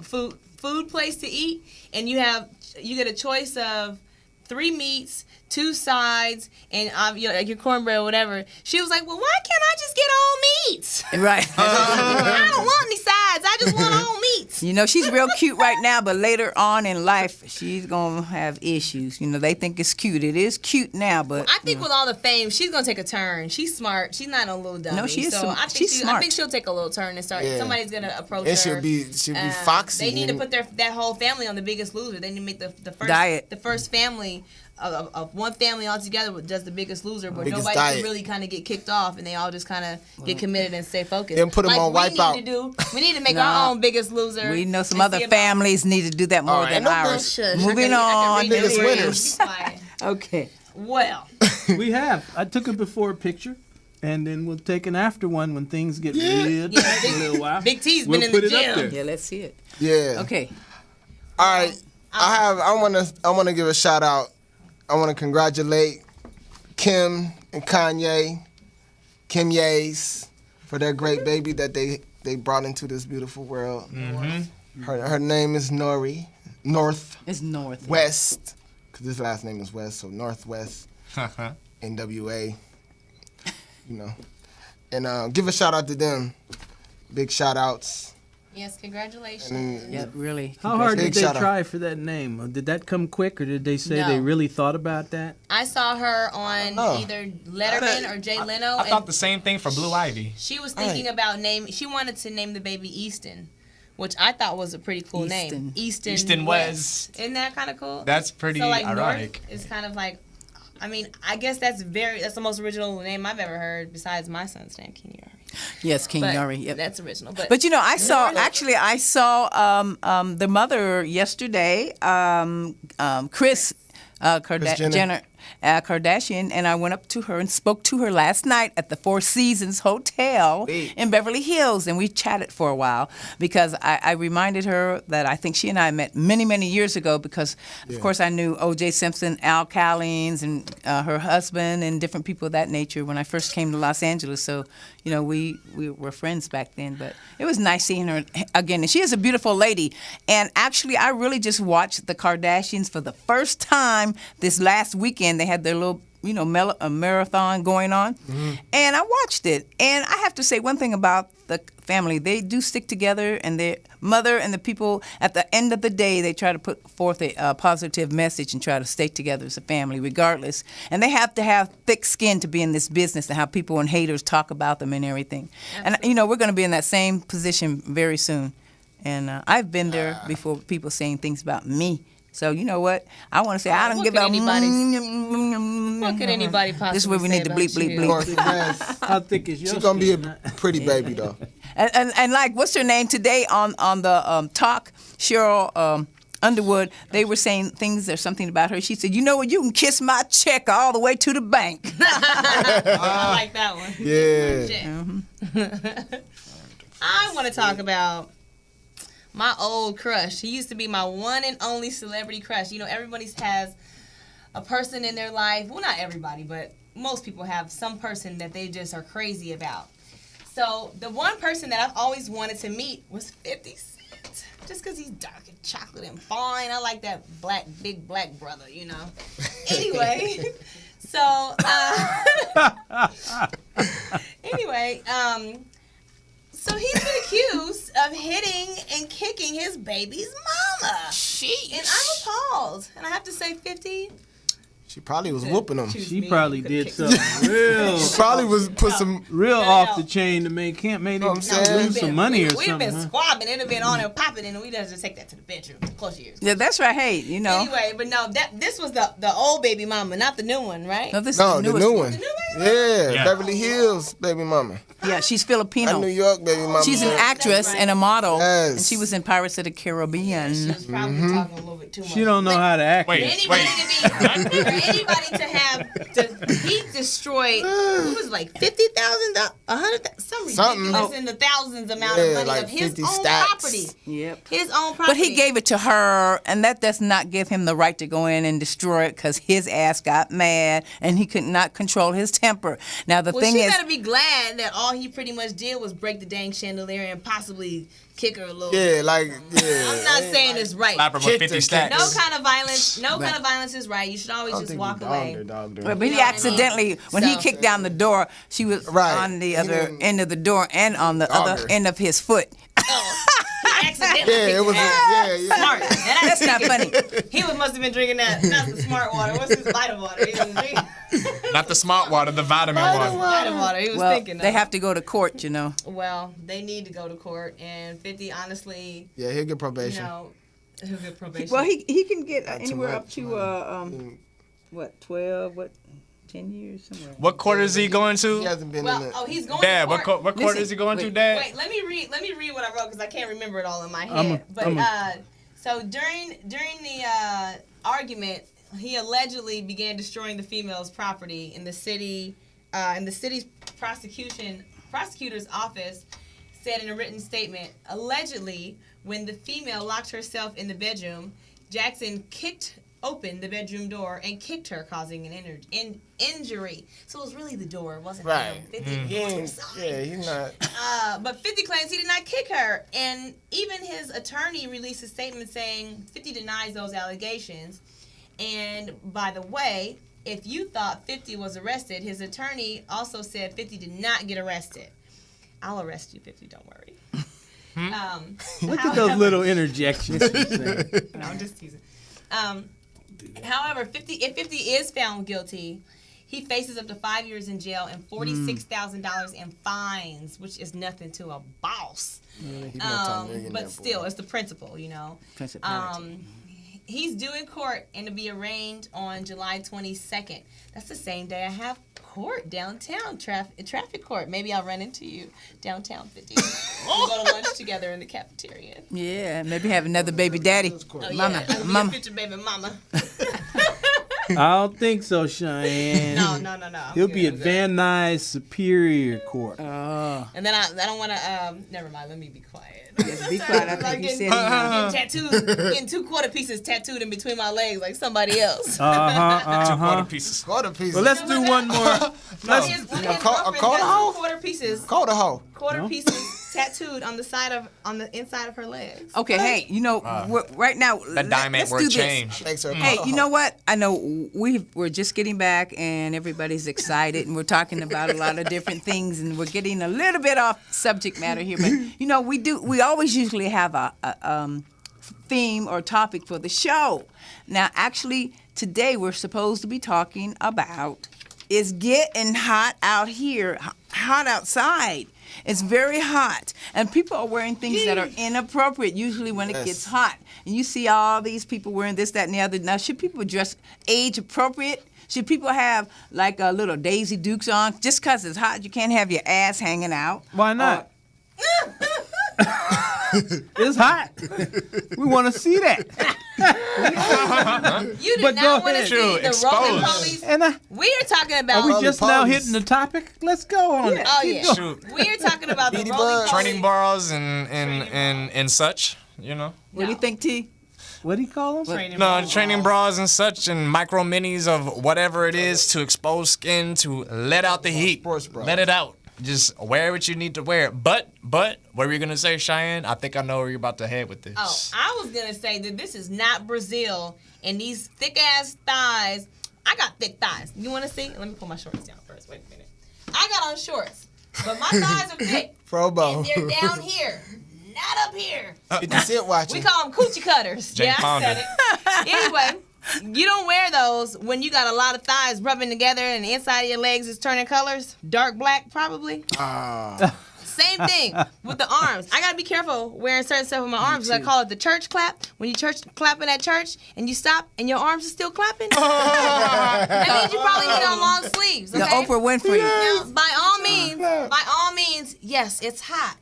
food place to eat, and you get a choice of 3 meats, 2 sides, and like your cornbread or whatever. She was like, "Well, why can't I just get all meats? right. I don't want any sides. I just want all meats." She's real cute right now, but later on in life, she's going to have issues. They think it's cute. It is cute now, but I think with all the fame, she's gonna take a turn. She's smart. She's not a little dummy. No, she is so smart. I think She's I smart. think she'll take a little turn and start. Yeah. Somebody's gonna approach And her. she'll be foxy. They need to and- put that whole family on The Biggest Loser. They need to make the first Diet. the first family of one family all together does The Biggest Loser, where Biggest nobody diet. can really kind of get kicked off, and they all just kind of get committed and stay focused. Then put 'em like on Wipeout. We need to make No. our own Biggest Loser. we know some and other see about- families need to do that more All right, than no ours. Shush. Moving I on. can read Biggest your ears. winners. Be quiet. Okay. Well, We have. I took a before picture, and then we'll take an after one when things get real Yeah, tight in a little while. Big T's We'll been in put the it up gym. there. Yeah, let's see it. Yeah. Okay. All right. I wanna give a shout out. I wanna congratulate Kim and Kanye, Kim Yates, for their great baby that they brought into this beautiful world. Mm-hmm. Her name is Nori, Northwest, It's North. because his last name is West, so Northwest NWA. And give a shout out to them. Big shout outs. Yes, congratulations. And Yeah, really. How hard Big did they shout out. try for that name? Did that come quick, or did they say they No. really thought about that? I saw her on know. either Letterman or Jay Leno, I thought and the same thing for Blue Ivy. she was thinking about name. She wanted to name the baby Easton, which I thought was a pretty cool name. Easton West. Isn't that kind of cool? That's pretty so like ironic. North is kind of like, I mean, I guess that's the most original name I've ever heard besides my son's name, King Yari. Yes, King But Yari. Yep. that's original. But But you know, I saw the mother yesterday, Kris Jenner. Jenner. Kardashian, and I went up to her and spoke to her last night at the Four Seasons Hotel in Beverly Hills, and we chatted for a while because I reminded her that I think she and I met many, many years ago because, of course, I knew O.J. Simpson, Al Callings, and her husband, and different people of that nature when I first came to Los Angeles. So, you know, we were friends back then, but it was nice seeing her again. And she is a beautiful lady. And actually, I really just watched the Kardashians for the first time this last weekend. They had their little, you know, marathon going on. And I watched it. And I have to say one thing about the family. They do stick together, and their mother and the people, at the end of the day, they try to put forth a positive message and try to stay together as a family regardless. And they have to have thick skin to be in this business and have people and haters talk about them and everything. And, you know, we're going to be in that same position very soon. And I've been there before, people saying things about me. So you know what? I want to say I don't What give could a. What could anybody possibly This is where we say need to about bleep, bleep, you? bleep. North West. How thick is your She's gonna be a skin? pretty baby though. And like, what's her name today on the talk? Cheryl Underwood. They were saying things or something about her. She said, "You know what? You can kiss my check all the way to the bank." I like that one. Yeah. I want to talk about my old crush. He used to be my one and only celebrity crush. You know, everybody has a person in their life. Well, not everybody, but most people have some person that they just are crazy about. So the one person that I've always wanted to meet was 50 Cent. Just because he's dark and chocolate and fine. I like that big black brother, you know. Anyway, so, so he's been accused of hitting and kicking his baby's mama. And I'm appalled. And I have to say, 50. She probably was whooping him. She probably did something real, Probably was put some. real No, off no. the chain to make him maybe Know what I'm saying? lose some money or We've something. been huh? squabbing. It'd have been on and popping, and we just take that to the bedroom. Close your ears. Yeah, that's right. Hey, you know. Anyway, but no, this was the old baby mama, not the new one, right? No, this No, is the newest new one. one. The new baby Yeah, Yeah. Beverly Hills baby mama. Yeah, she's Not Filipino. New York baby mama. She's an actress right. and a model, Yes. and she was in Pirates of the Caribbean. She was probably talking a little bit too much. She don't know how to act. Wait. He destroyed, what was it, like $50,000, $100,000, some Something. ridiculous in the thousands amount Yeah, of money like of his 50 own stacks. property. Yep. His own property. But he gave it to her, and that does not give him the right to go in and destroy it because his ass got mad and he could not control his temper. Now, the Well, thing she is, better be glad that all he pretty much did was break the dang chandelier and possibly kick her a little. Yeah, like I'm yeah. not saying it's right. Slap her with Kicked 50 her, stacks. No kind of violence. No kind of violence is right. You should always I don't just think walk he away. dogged her. but You he know what I mean? accidentally, when he So- kicked down the door, she was Right. on the He other didn't- end of the door and on the Dog other her. end of his foot. He accidentally Yeah, kicked it was. her ass. Yeah. Smart. That's not funny. He must have been drinking that. Not the smart water. What's his vitamin water? He was drinking Not the smart water, the vitamin water. vitamin water. He was Well, thinking. they of. have to go to court, you know. Well, they need to go to court. And 50, honestly, Yeah, he'll get you probation. know, he'll get probation. Well, he can get Not too anywhere much, up to what 12, 10 years somewhere. What court is he going He to? hasn't been in well, the. oh, he's going Dad, to what court. court Listen, is he going to, wait. Dad? Wait, let me read what I wrote because I can't remember it all in my I'm head. a- So during the argument, he allegedly began destroying the female's property in the city. In the city's prosecutor's office said in a written statement, allegedly, when the female locked herself in the bedroom, Jackson kicked open the bedroom door and kicked her, causing an injury. So it was really the door, it wasn't Right. him. 50 He was ain't, inside. yeah, he's not. But 50 claims he did not kick her. And even his attorney released a statement saying 50 denies those allegations. And by the way, if you thought 50 was arrested, his attorney also said 50 did not get arrested. I'll arrest you, 50, don't worry. Look at those little interjections. she's saying. No, I'm just teasing. However, if 50 is found guilty, he faces up to 5 years in jail and $46,000 in fines, which is nothing to a boss. But still, it's the principle, you know. Principality. He's due in court and to be arraigned on July 22nd. That's the same day I have court downtown, traffic court. Maybe I'll run into you downtown 50. We'll go to lunch together in the cafeteria. Yeah, maybe have another baby daddy. Oh, Mama, yeah, mama. future baby mama. I don't think so, Cheyenne. No. He'll be at Van Nuys Superior Court. And then I don't want to. Never mind. Let me be quiet. Yes, be quiet. I think you said getting 2 quarter pieces tattooed in between my legs like somebody else. 2 quarter pieces. Quarter piece. Well, let's do one more. His girlfriend got 2 quarter pieces. Quarter hoe. Quarter pieces tattooed on the inside of her legs. Okay, hey, you know, right now, That dime ain't let's worth do this. change. Makes her a Hey, quarter you hoe. know what? I know we're just getting back, and everybody's excited, and we're talking about a lot of different things, and we're getting a little bit off subject matter here. But you know, we always usually have a theme or topic for the show. Now, actually, today we're supposed to be talking about is getting hot out here, hot outside. It's very hot, and people are wearing things that are inappropriate usually when it gets hot. And you see all these people wearing this, that, and the other. Now, should people dress age appropriate? Should people have like a little Daisy Dukes on? Just because it's hot, you can't have your ass hanging out. Why not? It's hot. We want to see that. You do But not go want to ahead. see True, the rolling exposed. police. And We are talking about. are we just now police. hitting the topic? Let's go on it. Oh Keep yeah, going. Shoot. we are talking about the Beady rolling Bugs. police. Training bras and such, you know. What do you think, T? What do you call them? Training No, bras. training bras and such and micro minis of whatever it is to expose skin, to let out the heat. Sports bras. Let it out. Just wear what you need to wear. But, what were you going to say, Cheyenne? I think I know where you're about to head with this. Oh, I was gonna say that this is not Brazil, and these thick ass thighs. I got thick thighs. You want to see? Let me pull my shorts down first. Wait a minute. I got on shorts, but my thighs are thick. Frobo. And they're down here, not up here. 50 Cent We watching. call them coochie cutters. Jane Yeah, I Fonda. said it. Anyway, you don't wear those when you got a lot of thighs rubbing together and the inside of your legs is turning colors. Dark black, probably. Same thing with the arms. I gotta be careful wearing certain stuff with my arms. I call it the church clap. When you clapping at church and you stop and your arms are still clapping, that means you probably need on long sleeves. Okay? The Oprah Winfrey. Now, by all means, yes, it's hot.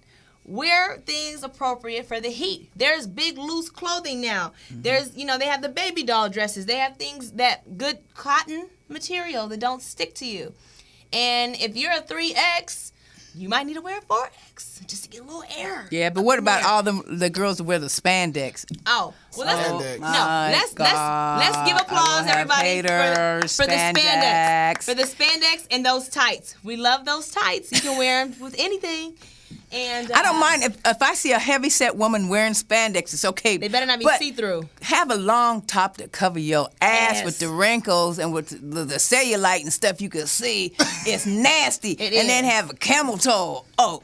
Wear things appropriate for the heat. There's big loose clothing now. There's, they have the baby doll dresses. They have things that good cotton material that don't stick to you. And if you're a 3X, you might need to wear a 4X just to get a little air. Yeah, but what about all the girls that wear the spandex? Oh, well, Spandex. let's give applause, everybody, for the spandex. For the spandex and those tights. We love those tights. You can wear them with anything. And I don't mind if I see a heavy-set woman wearing spandex, it's okay. They better not be But see-through. have a long top to cover your ass Yes. with the wrinkles and with the cellulite and stuff you can see. It's nasty. It and then is. have a camel toe. Oh,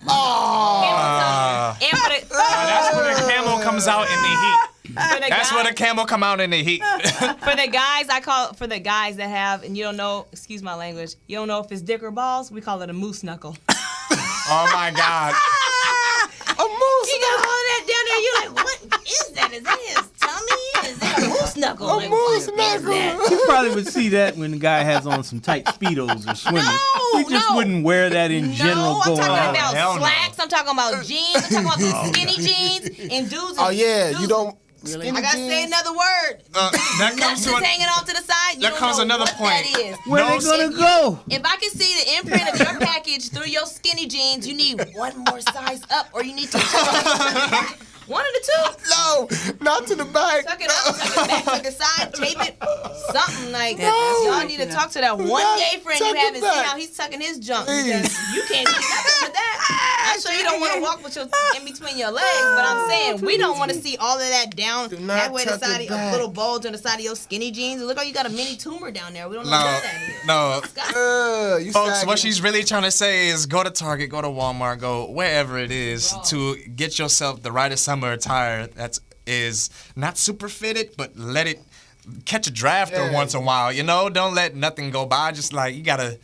And for the, That's when a camel comes out in the heat. for the That's guys, when a camel come out in the heat. for the guys, for the guys that have, and you don't know, excuse my language, you don't know if it's dick or balls, we call it a moose knuckle. Oh my God. A moose. You got all that down there, you're like, what is that? Is that his tummy? Is that a moose knuckle? A Like, moose what is knuckle. that? You probably would see that when the guy has on some tight Speedos or swimming. No, We just no. wouldn't wear that in general No, I'm going talking out. about hell no. slacks. I'm talking about jeans. I'm talking about the skinny jeans and dudes. Oh yeah, dudes, you don't. Really? I gotta say another word. That comes Nuts to is an, hanging off to the side. You that don't comes know another what point. that is. Where No, they gonna if you- go? If I can see the imprint of your package through your skinny jeans, you need one more size up, or you need to one of the two. No, not to the back. Tuck it up, tuck it back, tuck it side, tape it, something like No. that. Y'all need to talk to that one Not gay friend tuck you it haven't seen back. how he's tucking his junk Please. because you can't do nothing with that. I'm sure you don't want to walk with your in between your legs, but I'm saying we don't want to see all of that down Do not halfway the tuck side it of a back. little bulge on the side of your skinny jeans. Look how you got a mini tumor down there. We don't know what that is. No. You Folks, sagging. what she's really trying to say is go to Target, go to Walmart, go wherever it is to get yourself the right summer attire that is not super fitted, but let it catch a drafter Yeah. once in a while. You know, don't let nothing go by. Just like you gotta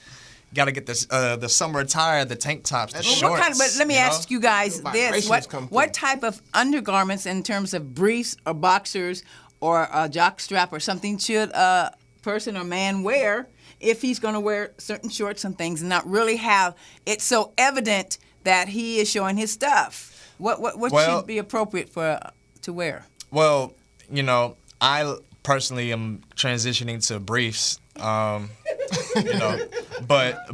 get this the summer attire, the tank tops, the Well, shorts. What kind of, but let me you know? ask you guys this: Vibrations come what through. type of undergarments, in terms of briefs or boxers or a jock strap or something, should a person or man wear if he's going to wear certain shorts and things, and not really have it so evident that he is showing his stuff? What Well- should be appropriate for to wear? Well, you know, I personally am transitioning to briefs. You know, but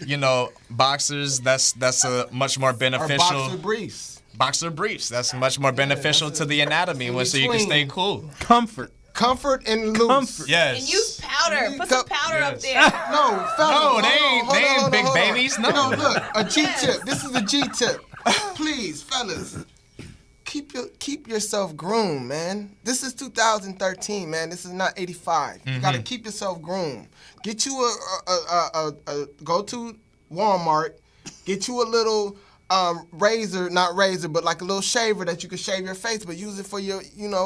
you know, boxers. That's a much more Or beneficial. boxer briefs. Boxer briefs. That's much more beneficial to the anatomy, so you can stay cool. Comfort. Comfort and loose. Comfort. Yes. And use powder. Put some powder up Yes. there. No, fellas, No, they hold on, ain't hold on, big hold on. babies, no. No, look, a G-tip. This is a G-tip. Please, fellas, keep yourself groomed, man. This is 2013, man. This is not 85. You gotta keep yourself groomed. Get you a go to Walmart. Get you a little razor, not razor, but like a little shaver that you can shave your face, but use it for your,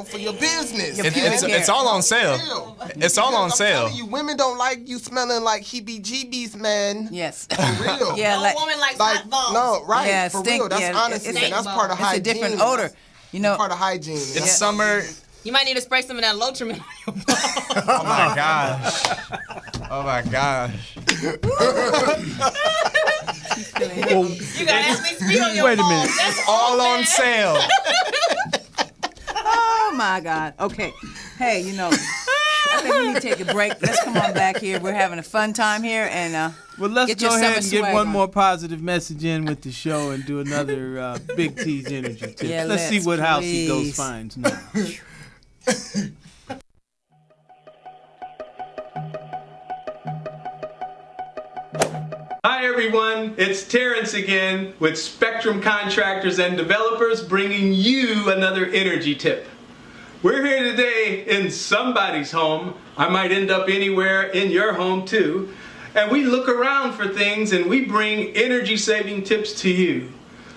for your business. Your It's, pubic it's, hair. it's all on sale. Real. It's all on I'm sale. telling you, women don't like you smelling like heebie-jeebies, man. Yes. For real. Yeah, No like- woman likes Like, hot balls. no, right, Yeah, for stink- real. That's yeah, honestly, it's and a- that's part of It's a hygiene. different odor. You know, Part of hygiene. It's summer. You might need to spray some of that Lotrimin on your balls. Oh my gosh. Oh my gosh. You got SBC on your Wait a balls. minute. That's All bad. on sale. oh my God. Okay. Hey, I think we need to take a break. Let's come on back here. We're having a fun time here, and Well, let's get go your ahead summer and get swag one on. more positive message in with the show and do another Big T's energy tip. Yeah, let's see let's, what house he goes please. finds now. Hi everyone, it's Terrence again with Spectrum Contractors and Developers bringing you another energy tip. We're here today in somebody's home. I might end up anywhere in your home too. And we look around for things and we bring energy saving tips to you.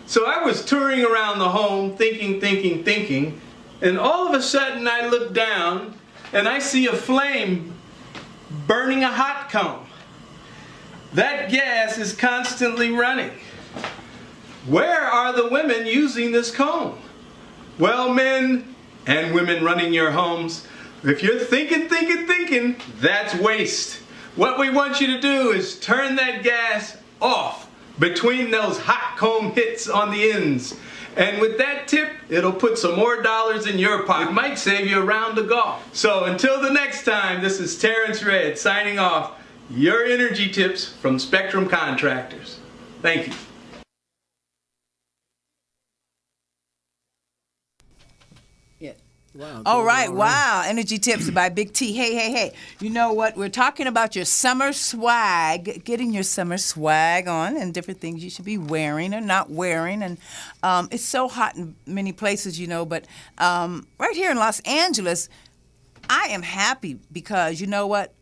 So I was touring around the home thinking, and all of a sudden I look down and I see a flame burning a hot comb. That gas is constantly running. Where are the women using this comb? Well, men and women running your homes, if you're thinking, that's waste. What we want you to do is turn that gas off between those hot comb hits on the ends. And with that tip, it'll put some more dollars in your pocket. It might save you a round of golf. So until the next time, this is Terrence Red signing off. Your energy tips from Spectrum Contractors. Thank you. All right, wow. Energy tips by Big T. Hey. You know what? We're talking about your summer swag, getting your summer swag on, and different things you should be wearing or not wearing. And it's so hot in many places, but right here in Los Angeles, I am happy because you know what?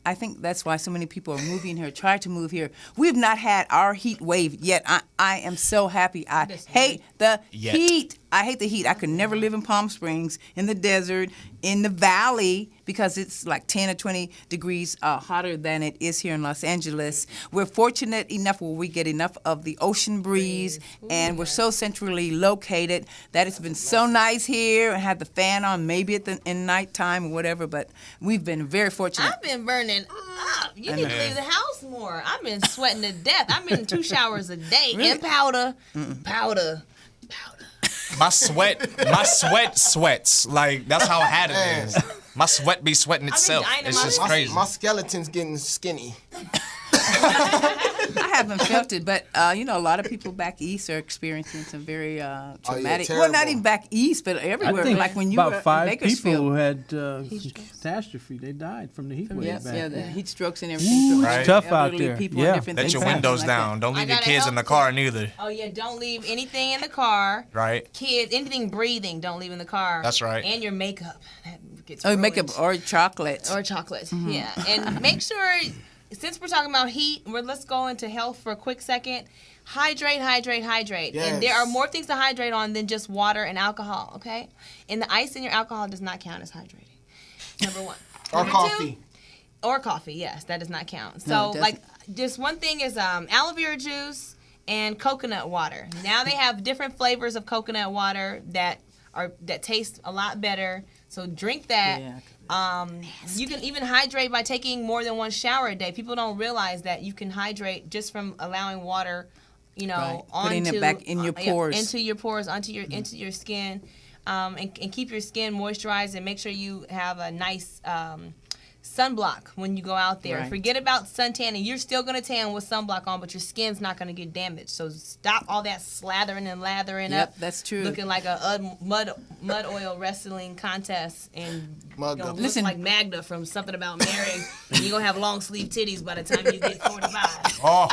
I think that's why so many people are moving here, try to move here. We've not had our heat wave yet. I am so happy. I hate the heat. I hate the heat. I could never live in Palm Springs, in the desert, in the valley, because it's like 10 or 20 degrees hotter than it is here in Los Angeles. We're fortunate enough where we get enough of the ocean breeze, and we're so centrally located that it's been so nice here, and have the fan on maybe in nighttime or whatever, but we've been very fortunate. I've been burning up. You need to leave the house more. I've been sweating to death. I've been in 2 showers a day and powder. My sweat sweats. Like, that's how hot it is. My sweat be sweating itself. dying in It's my just sleep. crazy. My skeleton's getting skinny. I haven't felt it, but you know, a lot of people back east are experiencing some very traumatic. Well, not terrible. even back east, but everywhere. I think like when you were about in 5 Bakersfield. people who had catastrophe. They died from the heat wave Yes, back yeah, the then. heat strokes and everything. So Right. Tough out elderly there. People Yeah. and different Let things your happen windows like that. down. Don't leave I your gotta kids in the help car neither. Oh yeah, don't leave anything in the car. Right. Kids, anything breathing, don't leave in the car. That's right. And your makeup. That gets Oh, ruined. makeup or chocolate. Or chocolate. Yeah. And make sure, since we're talking about heat, let's go into health for a quick second. Hydrate, hydrate, hydrate. Yes. And there are more things to hydrate on than just water and alcohol, okay? And the ice in your alcohol does not count as hydrating. Number one. Or Number coffee. Or coffee, yes, that does not count. No, So, it like, just one thing is aloe vera juice and coconut water. Now they have different flavors of coconut water that taste a lot better. So drink that. Yeah. You can even hydrate by taking more than one shower a day. People don't realize that you can hydrate just from allowing water, you know, Right. Putting it back in your pores. into your pores, into your skin, and keep your skin moisturized, and make sure you have a nice sunblock when you go out there. Right. Forget about suntanning. You're still gonna tan with sunblock on, but your skin's not gonna get damaged. So stop all that slathering and lathering Yep, up. that's true. Looking like a mud oil wrestling contest, and Mug gonna up. look Listen. like Magda from Something About Mary. And you're gonna have long sleeve titties by the time you get 45. Oh,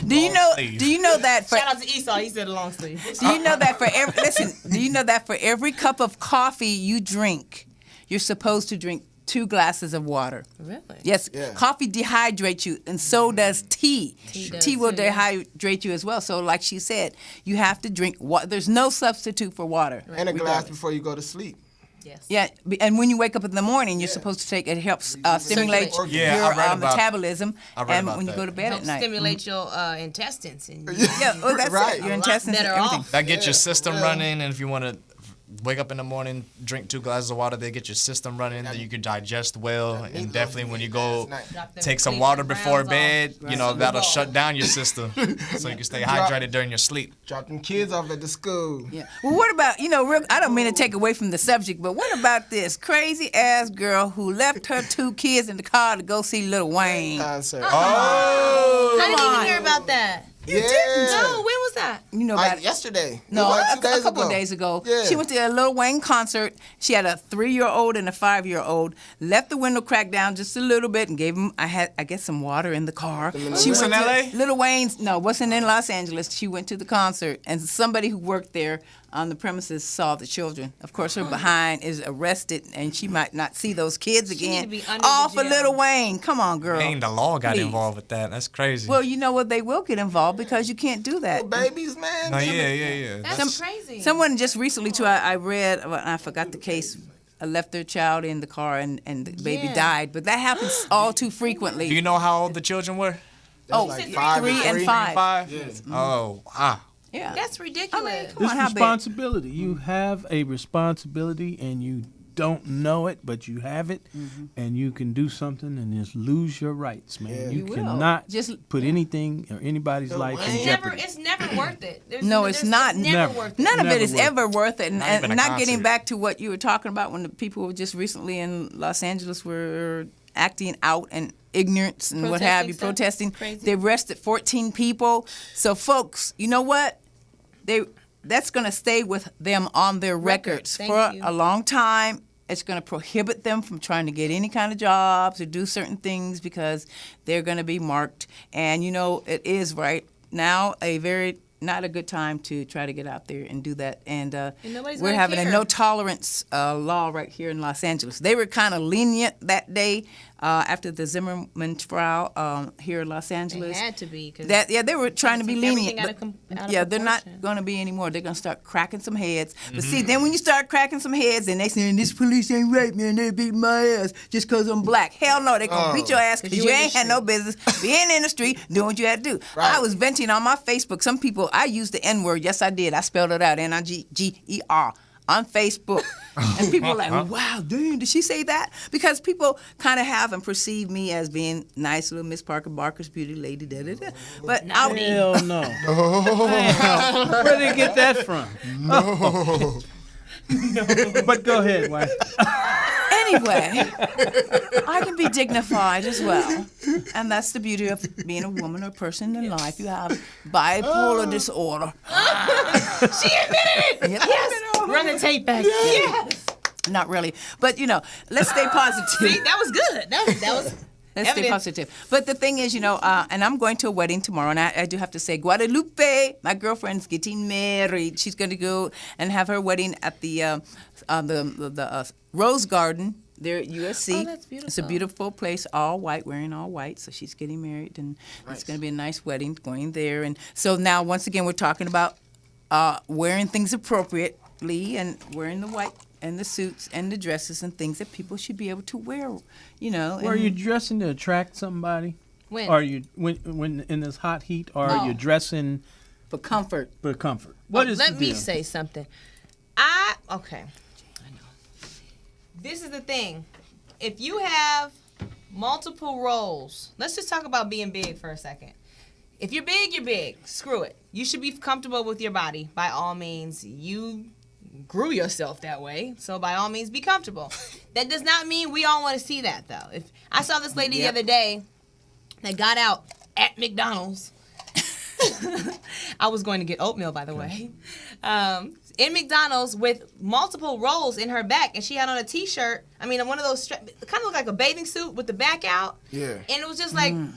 Do you know? sleeve. Do you know that for? Shout out to Esau. He said long sleeve. Do you know that for every? Listen. Do you know that for every cup of coffee you drink, you're supposed to drink 2 glasses of water? Really? Yes, Yeah. coffee dehydrates you, and so does tea. does Tea will too, yeah. dehydrate you as well. So, like she said, you have to drink water. There's no substitute for water. And a glass regardless. before you go to sleep. Yes. Yeah, and when you wake up in the morning, you're supposed to take it. Helps stimulate Circulate. Yeah, your I read about- metabolism, I read and about when you that. go to bed Help at night. stimulate your intestines. And Yeah, oh, that's Right. it. Your A lot intestines and better everything. off. that gets your system running, and if you want to wake up in the morning, drink 2 glasses of water, they get your system running, then you can digest well, and definitely when you go Drop them take some bleach water and before browns bed, off. you know, Right. that'll shut down your system, so you can stay hydrated during your sleep. Drop them kids off at the school. Yeah. Well, what about, I don't mean to take away from the subject, but what about this crazy ass girl who left her 2 kids in the car to go see Lil Wayne? Concert. Oh, I didn't Come even on. hear about that. yeah. No, when was that? You know Like about yesterday. No, Like 2 a days couple ago. of days ago. Yeah. She went to a Lil Wayne concert. She had a 3-year-old and a 5-year-old. Left the window cracked down just a little bit and gave them, I guess, some water in the car. She Was went in to LA? Lil Wayne's, no, wasn't in Los Angeles. She went to the concert, and somebody who worked there on the premises saw the children. Of course, her behind is arrested, and she might not see those kids need again. to be under All the for jail. Lil Wayne. Come on, girl. dang, the law got Please. involved with that. That's crazy. Well, you know what? They will get involved because you can't do that. Babies, man. no, yeah. That's crazy. Someone just recently, too, I read, well, I forgot the case, left their child in the car and the baby Yeah. died. But that happens all too frequently. Do you know how old the children were? Oh, like said 5 3 and 3. 5. 5? Oh, wow. Yeah. That's ridiculous. come on, It's how big? responsibility. You have a responsibility, and you don't know it, but you have it, and you can do something and just lose your rights, man. Yeah. You You will. cannot Just- put anything or anybody's life in Wayne. jeopardy. It's never worth it. No, it's not. It's Never. never worth it. None of Never it is worth it. ever worth it. And Not even a not getting concert. back to what you were talking about when the people were just recently in Los Angeles were acting out and ignorance and what have you, Protesting protesting. stuff? Crazy. They arrested 14 people. So, folks, you know what? That's going to stay with them on their records Thank for you. a long time. It's going to prohibit them from trying to get any kind of jobs or do certain things because they're going to be marked. And, it is right now not a good time to try to get out there and do that. And nobody's we're gonna having care. a no tolerance law right here in Los Angeles. They were kind of lenient that day after the Zimmerman trial here in Los It Angeles. had to be. 'Cause They were trying to be take lenient. everything out of but- out of yeah, they're not proportion. going to be anymore. They're going to start cracking some heads. But see, then when you start cracking some heads, and they saying this police ain't right, man, they beat my ass just because I'm black. Hell no, they're going to beat your ass because you in the ain't had no business being in the street doing what you had to do. Right. I was venting on my Facebook. Some people, I used the N-word. Yes, I did. I spelled it out, Niger, on Facebook. And people were like, wow, damn, did she say that? Because people kind of have and perceive me as being nice little Miss Parker Barker's beauty lady, da-da-da. But Not I, me. Hell no. Damn. Where did they get that from? No. But go ahead, wife. Anyway, I can be dignified as well. And that's the beauty of being a woman or person in life. You have bipolar disorder. She admitted it. Yep. Yes. Run the tape back. Yes. Not really. But, let's stay positive. See, that was good. That was Let's stay evidence. positive. But the thing is, and I'm going to a wedding tomorrow, and I do have to say, Guadalupe, my girlfriend's getting married. She's going to go and have her wedding at the Rose Garden there at USC. Oh, that's beautiful. It's a beautiful place, all white, wearing all white. So she's getting married, and it's going to be a nice wedding going there. And so now, once again, we're talking about wearing things appropriately and wearing the white and the suits and the dresses and things that people should be able to wear, Or are you dressing to attract somebody? When? Are you when in this hot heat? Or are you dressing for comfort. for comfort? What is Let the me deal? say something. Okay. I know. This is the thing. If you have multiple roles, let's just talk about being big for a second. If you're big, you're big. Screw it. You should be comfortable with your body. By all means, you grew yourself that way, so by all means, be comfortable. That does not mean we all want to see that, though. If I saw this lady the other day that got out at McDonald's. I was going to get oatmeal, by the way. In McDonald's with multiple rolls in her back, and she had on a T-shirt. I mean, one of those kind of looked like a bathing suit with the back out. Yeah. And it was just like, all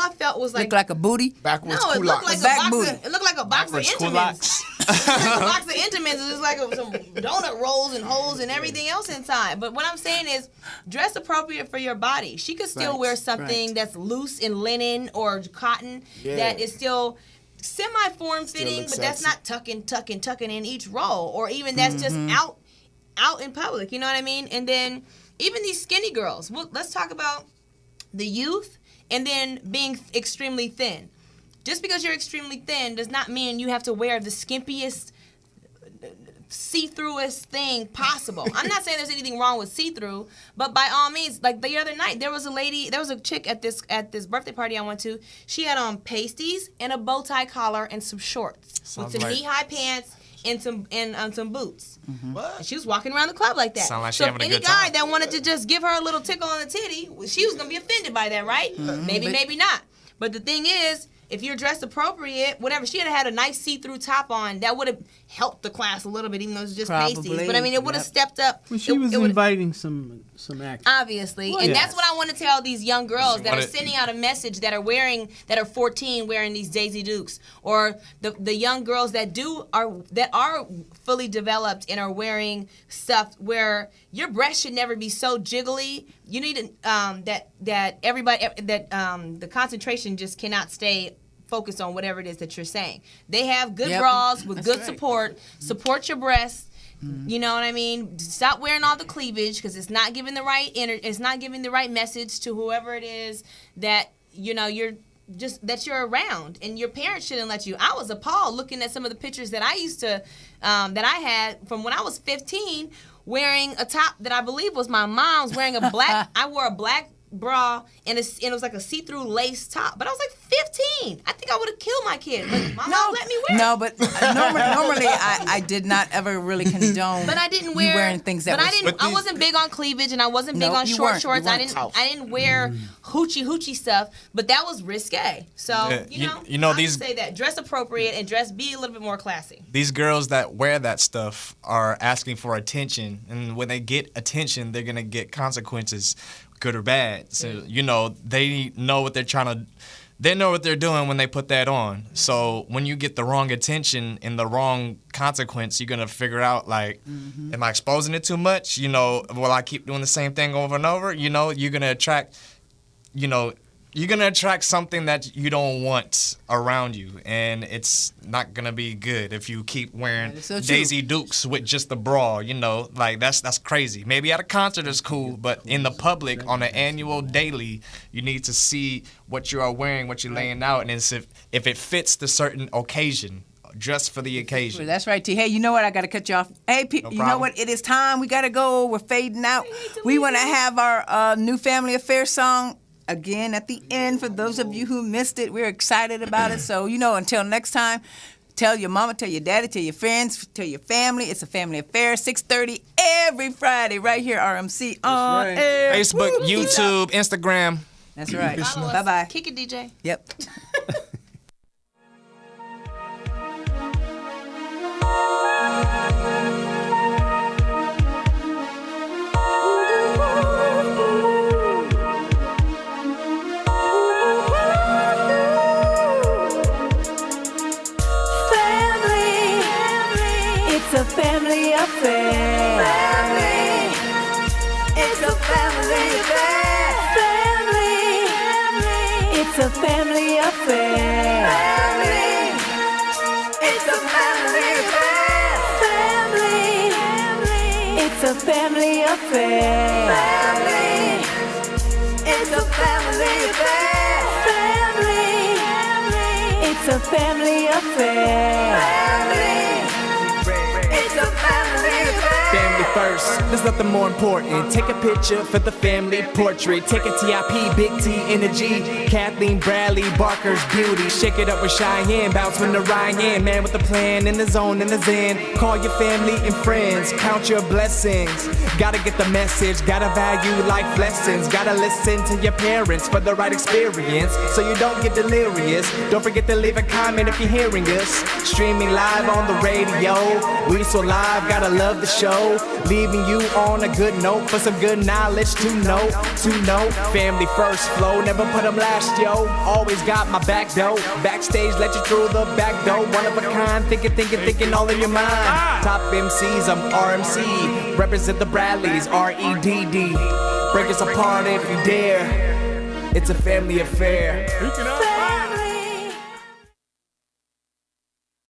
I felt was Look like a booty. Backwards no, it looked like culottes. Back a box. booty. It looked like a box of Backwards Intimins. A box of Intimins. It was like some donut rolls and holes and everything else inside. But what I'm saying is, dress appropriate for your body. She could still Right, wear something that's loose in linen or cotton that is still semi-form fitting, looks but that's sexy. not tucking in each row, or even that's just out in public. You know what I mean? And then even these skinny girls. Well, let's talk about the youth and then being extremely thin. Just because you're extremely thin does not mean you have to wear the skimpiest, see-throughest thing possible. I'm not saying there's anything wrong with see-through, but by all means, like the other night, there was a chick at this birthday party I went to. She had on pasties and a bow tie collar and some shorts Sounds with some like- knee-high pants and some boots. What? And she was walking around the club like that. Sound like she so if having a any good guy time. that wanted to just give her a little tickle on the titty, she was gonna be offended by that, right? Maybe not. But the thing is, if you're dressed appropriate, whatever, she had a nice see-through top on, that would have helped the class a little bit, even though it was just pasties. Probably, But I mean, it would have yep. stepped up. Well, she was it would've- inviting some action. Obviously, and yes. that's what I want to tell these young girls that What are it- sending out a message that are 14 wearing these Daisy Dukes, or the young girls that are fully developed and are wearing stuff where your breasts should never be so jiggly. You need that everybody the concentration just cannot stay focused on whatever it is that you're saying. They have good Yep. bras with That's good right. support. Support your breasts. You know what I mean? Stop wearing all the cleavage because it's not giving the right it's not giving the right message to whoever it is that you're around, and your parents shouldn't let you. I was appalled looking at some of the pictures that I used to that I had from when I was 15, wearing a top that I believe was my mom's, wearing a black. I wore a black bra and it was like a see-through lace top, but I was like 15. I think I would have killed my kid, but my mom let me wear it. No, but normally I did not ever really condone. But I didn't you wear wearing things that. But was, I didn't. I wasn't big on cleavage, and I wasn't big No, on you short weren't. shorts. You I weren't. didn't. I didn't wear hoochie stuff. But that was risque. So Yeah, I these- say that dress appropriate and be a little bit more classy. These girls that wear that stuff are asking for attention, and when they get attention, they're gonna get consequences, good or bad. So they know what they're trying to. They know what they're doing when they put that on. So when you get the wrong attention and the wrong consequence, you're gonna figure out like, am I exposing it too much? Will I keep doing the same thing over and over? You're gonna attract. You're going to attract something that you don't want around you, and it's not going to be good if you keep wearing That is so true. Daisy Dukes with just the bra, like that's crazy. Maybe at a concert is cool, but in the public, on an annual daily, you need to see what you are wearing, what you're laying out, and if it fits the certain occasion, just for the occasion. That's right, T. Hey, you know what? I got to cut you off. Hey, you know problem. what? It is time. We got to go. We're fading out. We want to have our new Family Affairs song again at the end. For those of you who missed it, we're excited about it. So, until next time, Tell your mama, tell your daddy, tell your friends, tell your family. It's a family affair. 6:30 every Friday right here, RMC on right. air. Facebook, Woo! YouTube, Instagram. That's right. Follow us. Bye-bye. Kick it, DJ. Yep. It's a family affair. Family. It's a family affair. Family. It's a family affair. Family. It's a family affair. Family. It's a family affair. Family. It's a family affair. Family. It's a family affair. Family. It's a family affair. Family first, there's nothing more important. Take a picture for the family portrait. Take a TIP, Big T Energy. Kathleen Bradley, Barker's Beauty. Shake it up with Cheyenne, bounce when the Ryan. Man with a plan, in the zone, in the zen. Call your family and friends, count your blessings. Gotta get the message, gotta value life lessons. Gotta listen to your parents for the right experience, so you don't get delirious. Don't forget to leave a comment if you're hearing us. Streaming live on the radio. We so live, gotta love the show. Leaving you on a good note for some good knowledge to know. Family first flow, never put them last, yo. Always got my back though. Backstage, let you through the back door. One of a kind, thinking all in your mind. Top MCs, I'm RMC. Represent the Bradleys, REDD. Break us apart if you dare. It's a family affair.